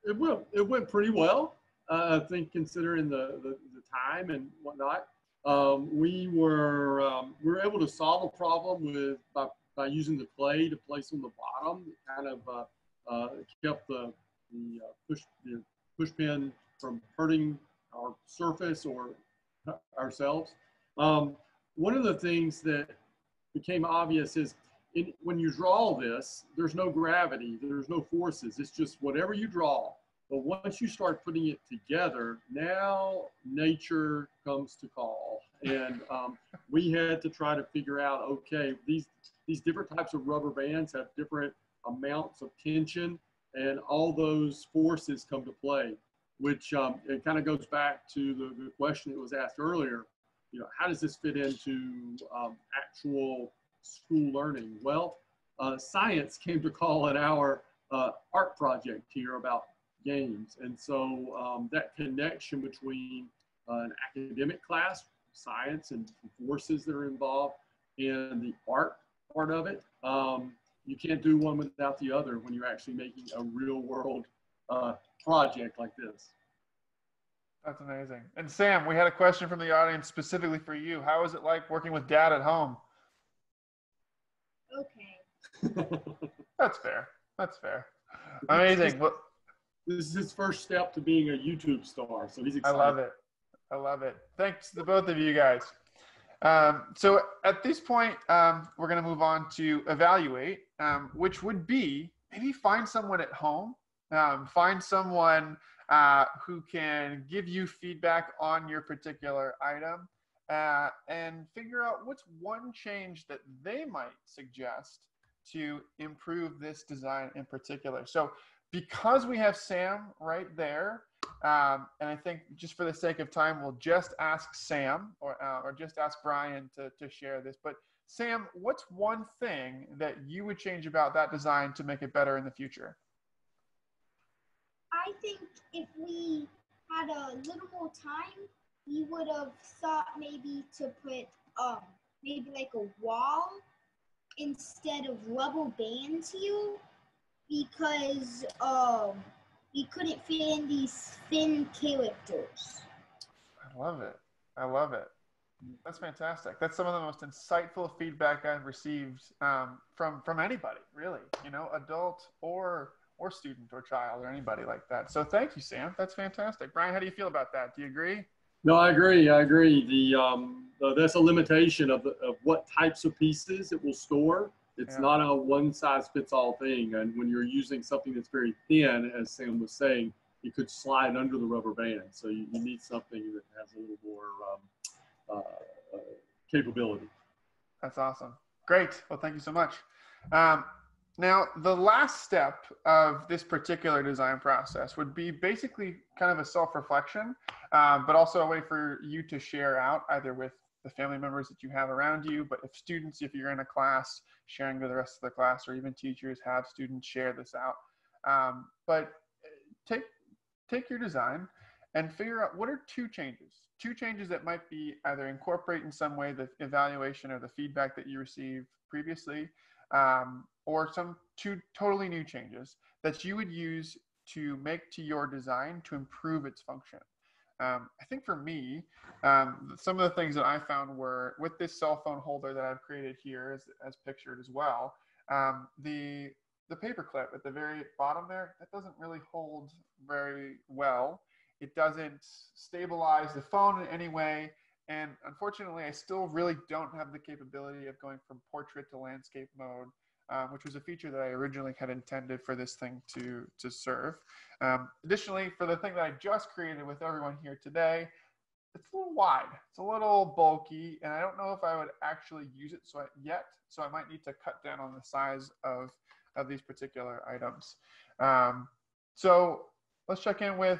It went pretty well. I think considering the time and whatnot. We were able to solve a problem by using the clay to place on the bottom. It kind of kept the push pin from hurting our surface or ourselves. One of the things that became obvious is when you draw this, there's no gravity, there's no forces. It's just whatever you draw. But once you start putting it together, now nature comes to call. And we had to try to figure out, okay, these different types of rubber bands have different amounts of tension, and all those forces come to play, which it kind of goes back to the question that was asked earlier. You know, how does this fit into actual school learning? Well, science came to call it our art project here about games. And so that connection between an academic class, science and forces that are involved, and the art part of it, you can't do one without the other when you're actually making a real world project like this. That's amazing. And Sam, we had a question from the audience specifically for you. How is it like working with Dad at home? Okay. That's fair. That's fair. Amazing. Well, this is his first step to being a YouTube star, so he's excited. I love it. I love it. Thanks to both of you guys. So at this point, we're going to move on to evaluate, which would be maybe find someone at home, find someone who can give you feedback on your particular item, and figure out what's one change that they might suggest to improve this design in particular. So because we have Sam right there, and I think just for the sake of time, we'll just ask Sam or just ask Brian to share this. But Sam, what's one thing that you would change about that design to make it better in the future? I think if we had a little more time, we would have thought maybe to put maybe like a wall instead of rubber bands here, because we couldn't fit in these thin characters. I love it. I love it. That's fantastic. That's some of the most insightful feedback I've received from anybody, really. You know, adult or student or child or anybody like that. So thank you, Sam. That's fantastic. Brian, how do you feel about that? Do you agree? No, I agree. I agree. That's a limitation of what types of pieces it will store. It's not a one-size-fits-all thing. And when you're using something that's very thin, as Sam was saying, it could slide under the rubber band. So you need something that has a little more capability. That's awesome. Great. Well, thank you so much. Now, the last step of this particular design process would be basically kind of a self-reflection, but also a way for you to share out either with the family members that you have around you, but if students, if you're in a class, sharing with the rest of the class, or even teachers have students share this out. But take your design and figure out what are two changes that might be either incorporate in some way the evaluation or the feedback that you received previously, or some two totally new changes that you would use to make to your design to improve its function. I think for me, some of the things that I found were with this cell phone holder that I've created here as pictured as well, the paper clip at the very bottom there, that doesn't really hold very well. It doesn't stabilize the phone in any way. And unfortunately, I still really don't have the capability of going from portrait to landscape mode, which was a feature that I originally had intended for this thing to serve. Additionally, for the thing that I just created with everyone here today, it's a little wide. It's a little bulky, and I don't know if I would actually use it yet. So I might need to cut down on the size of these particular items. So let's check in with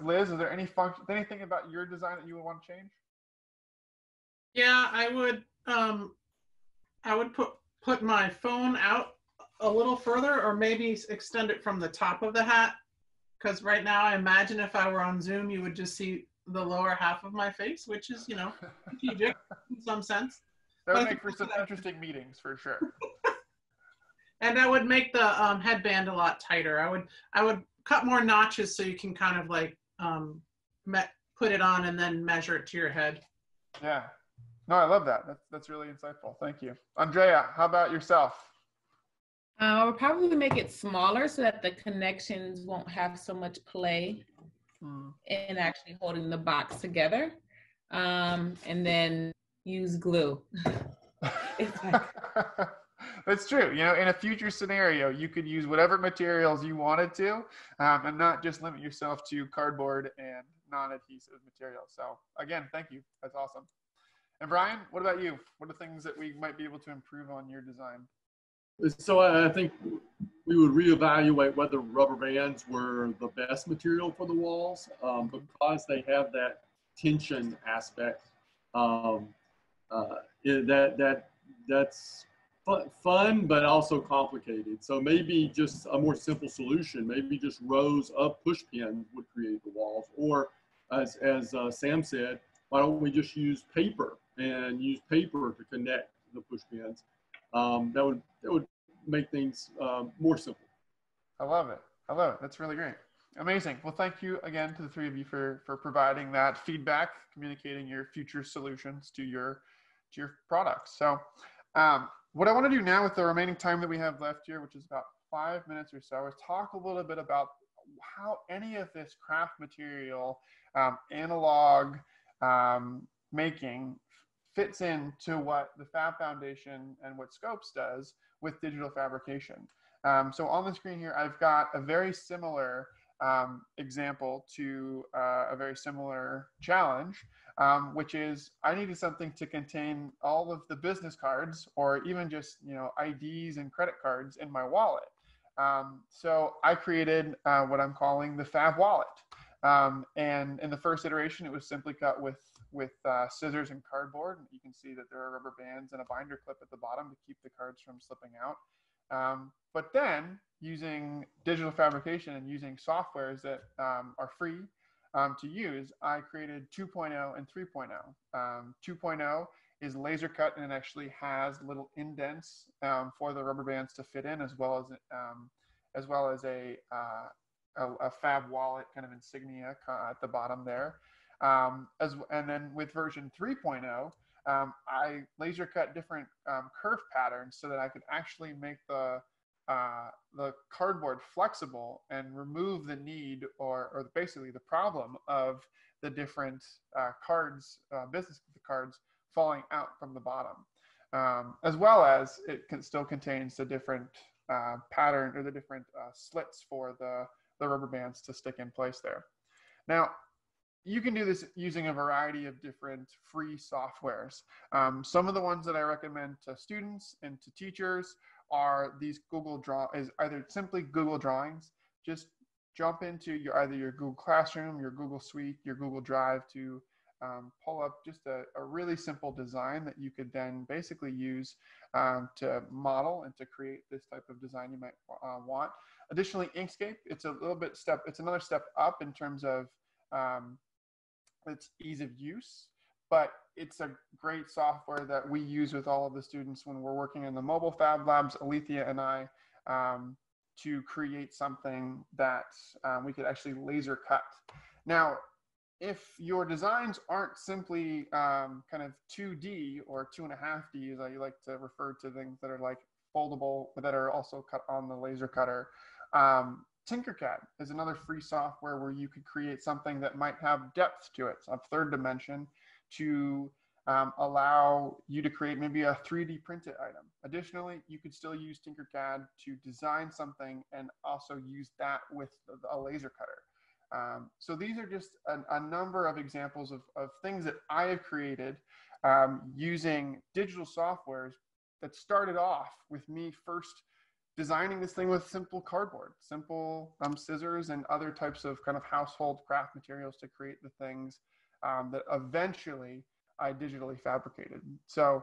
Liz. Is there anything about your design that you would want to change? Yeah, I would put my phone out a little further, or maybe extend it from the top of the hat. Because right now, I imagine if I were on Zoom, you would just see the lower half of my face, which is, strategic in some sense. That would make for some interesting meetings for sure. And I would make the headband a lot tighter. I would cut more notches so you can kind of like put it on and then measure it to your head. Yeah. No, I love that. That's really insightful. Thank you. Andrea, how about yourself? I would probably make it smaller so that the connections won't have so much play in actually holding the box together. And then use glue. It's like... That's true. In a future scenario, you could use whatever materials you wanted to, and not just limit yourself to cardboard and non-adhesive materials. So again, thank you. That's awesome. And Brian, what about you? What are things that we might be able to improve on your design? So I think we would reevaluate whether rubber bands were the best material for the walls, because they have that tension aspect. That's fun, but also complicated. So maybe just a more simple solution, maybe just rows of push pins would create the walls. Or as Sam said, why don't we just use paper to connect the push pins? That would make things more simple. I love it. That's really great. Amazing. Well, thank you again to the three of you for providing that feedback, communicating your future solutions to your products. So what I want to do now with the remaining time that we have left here, which is about 5 minutes or so, is talk a little bit about how any of this craft material analog making fits into what the Fab Foundation and what SCOPES does with digital fabrication. So on the screen here, I've got a very similar example to a very similar challenge, which is I needed something to contain all of the business cards, or even just IDs and credit cards in my wallet. So I created what I'm calling the Fab Wallet. And in the first iteration, it was simply cut with scissors and cardboard. You can see that there are rubber bands and a binder clip at the bottom to keep the cards from slipping out. But then using digital fabrication and using softwares that are free to use, I created 2.0 and 3.0. 2.0 is laser cut, and it actually has little indents for the rubber bands to fit in, as well as a Fab Wallet kind of insignia at the bottom there. And then with version 3.0, I laser cut different curve patterns so that I could actually make the cardboard flexible and remove the need or basically the problem of the different business cards falling out from the bottom, as well as it still contains the different pattern or the different slits for the rubber bands to stick in place there. Now, you can do this using a variety of different free softwares. Some of the ones that I recommend to students and to teachers are these either simply Google Drawings. Just jump into either your Google Classroom, your Google Suite, your Google Drive to pull up just a really simple design that you could then basically use to model and to create this type of design you might want. Additionally, Inkscape, it's another step up in terms of its ease of use, but it's a great software that we use with all of the students when we're working in the mobile Fab Labs, Alethea and I, to create something that we could actually laser cut. Now, if your designs aren't simply kind of 2D or 2.5D, as I like to refer to things that are like foldable, but that are also cut on the laser cutter, Tinkercad is another free software where you could create something that might have depth to it, a third dimension, to allow you to create maybe a 3D printed item. Additionally, you could still use Tinkercad to design something and also use that with a laser cutter. So these are just a number of examples of things that I have created using digital softwares that started off with me first designing this thing with simple cardboard, simple scissors and other types of kind of household craft materials to create the things that eventually I digitally fabricated. So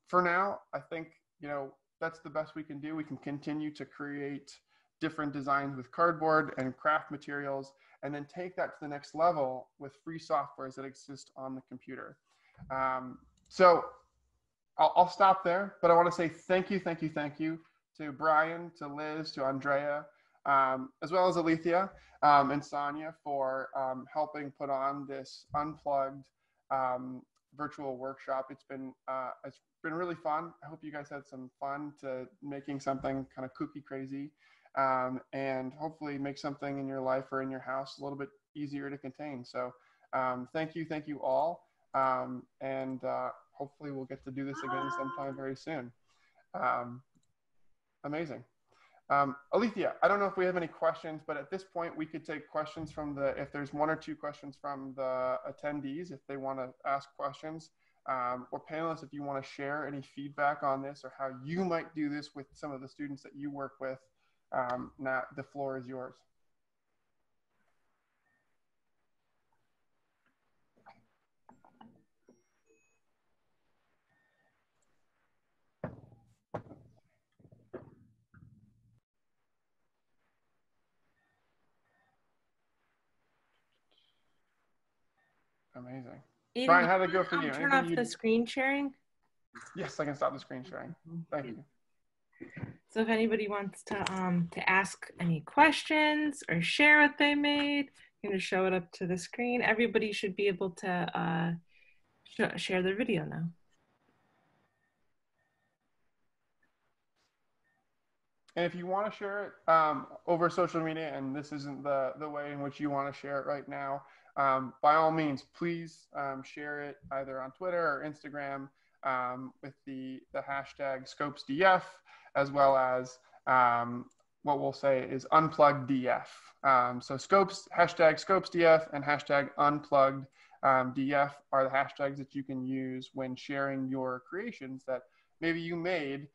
for now, I think, you know, that's the best we can do. We can continue to create different designs with cardboard and craft materials, and then take that to the next level with free softwares that exist on the computer. So I'll stop there, but I want to say thank you to Brian, to Liz, to Andrea, as well as Alethea and Sonia for helping put on this Unplugged virtual workshop. It's been really fun. I hope you guys had some fun to making something kind of kooky crazy, and hopefully make something in your life or in your house a little bit easier to contain. So thank you all, and hopefully we'll get to do this again sometime very soon. Amazing. Alethea, I don't know if we have any questions, but at this point we could take questions from if there's 1 or 2 questions from the attendees, if they want to ask questions, or panelists, if you want to share any feedback on this or how you might do this with some of the students that you work with. Now the floor is yours. Amazing. Aiden, Brian, how did it go for you? Turn off the screen sharing? Yes, I can stop the screen sharing. Thank you. So if anybody wants to ask any questions or share what they made, I'm going to show it up to the screen. Everybody should be able to share their video now. And if you want to share it over social media, and this isn't the way in which you want to share it right now, by all means, please share it either on Twitter or Instagram with the hashtag SCOPESDF, as well as what we'll say is UnpluggedDF. So Scopes, hashtag SCOPESDF and hashtag UnpluggedDF are the hashtags that you can use when sharing your creations that maybe you made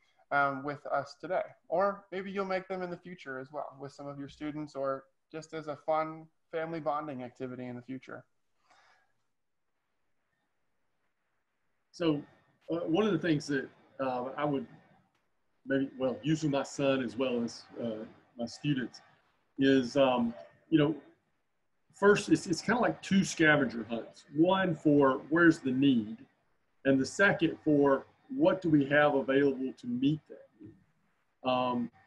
with us today, or maybe you'll make them in the future as well with some of your students, or just as a fun family bonding activity in the future. So one of the things that I would using my son as well as my students is, you know, first it's kind of like 2 scavenger hunts. One for where's the need, and the second for what do we have available to meet that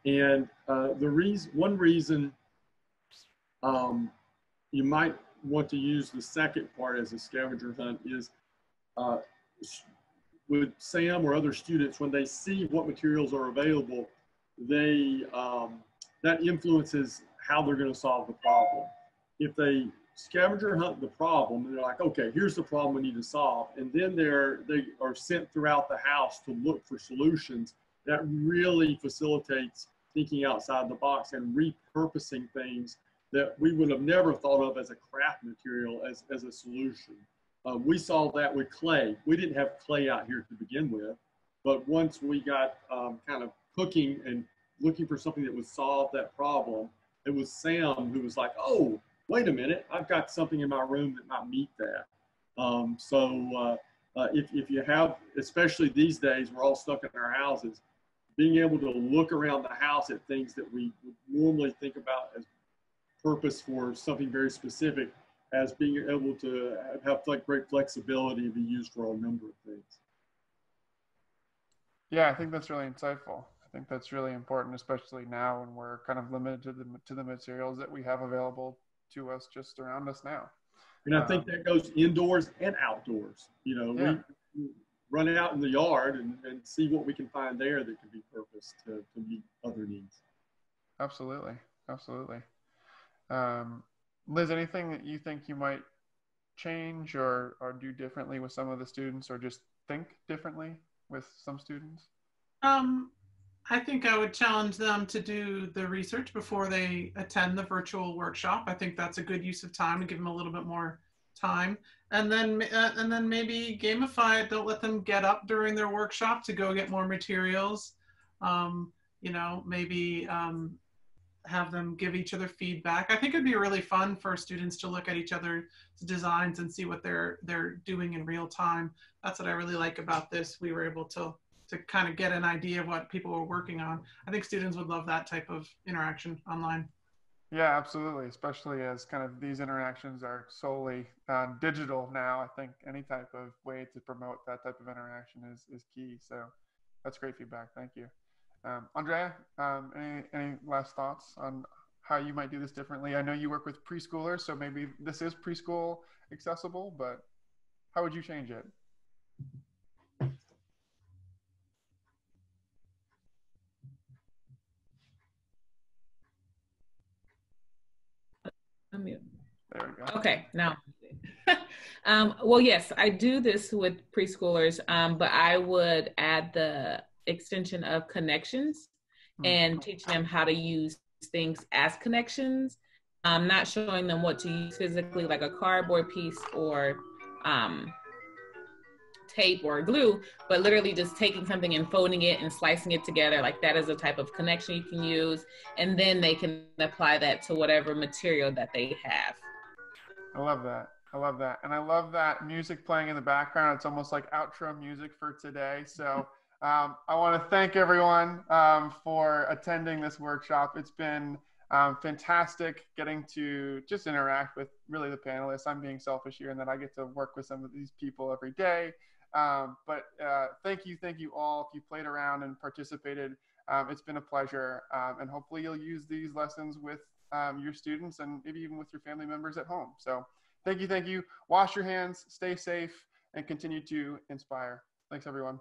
need. One reason you might want to use the second part as a scavenger hunt is with Sam or other students, when they see what materials are available, that influences how they're going to solve the problem. If they scavenger hunt the problem, and they're like, okay, here's the problem we need to solve, and then they are sent throughout the house to look for solutions, that really facilitates thinking outside the box and repurposing things that we would have never thought of as a craft material as a solution. We saw that with clay. We didn't have clay out here to begin with, but once we got kind of cooking and looking for something that would solve that problem, it was Sam who was like, oh, wait a minute, I've got something in my room that might meet that. If you have, especially these days, we're all stuck in our houses, being able to look around the house at things that we would normally think about as purpose for something very specific as being able to have like great flexibility to be used for a number of things. Yeah, I think that's really insightful. I think that's really important, especially now when we're kind of limited to the materials that we have available to us just around us now. And I think that goes indoors and outdoors. You know, yeah. we run out in the yard and see what we can find there that can be purposed to meet other needs. Absolutely. Absolutely. Liz, anything that you think you might change or do differently with some of the students, or just think differently with some students? I think I would challenge them to do the research before they attend the virtual workshop. I think that's a good use of time to give them a little bit more time. And then maybe gamify it. Don't let them get up during their workshop to go get more materials. You know, maybe have them give each other feedback. I think it'd be really fun for students to look at each other's designs and see what they're doing in real time. That's what I really like about this. We were able to kind of get an idea of what people were working on. I think students would love that type of interaction online. Yeah, absolutely. Especially as kind of these interactions are solely digital now. I think any type of way to promote that type of interaction is key. So that's great feedback. Thank you. Andrea, any last thoughts on how you might do this differently? I know you work with preschoolers, so maybe this is preschool accessible, but how would you change it? Unmute. There we go. Okay, now. Well, yes, I do this with preschoolers, but I would add the extension of connections and teach them how to use things as connections. Not showing them what to use physically, like a cardboard piece or tape or glue, but literally just taking something and folding it and slicing it together. Like that is a type of connection you can use, and then they can apply that to whatever material that they have. I love that. I love that. And I love that music playing in the background. It's almost like outro music for today. So I want to thank everyone for attending this workshop. It's been fantastic getting to just interact with really the panelists. I'm being selfish here in that I get to work with some of these people every day. But thank you all. If you played around and participated, it's been a pleasure. And hopefully you'll use these lessons with your students and maybe even with your family members at home. So thank you. Wash your hands, stay safe, and continue to inspire. Thanks, everyone.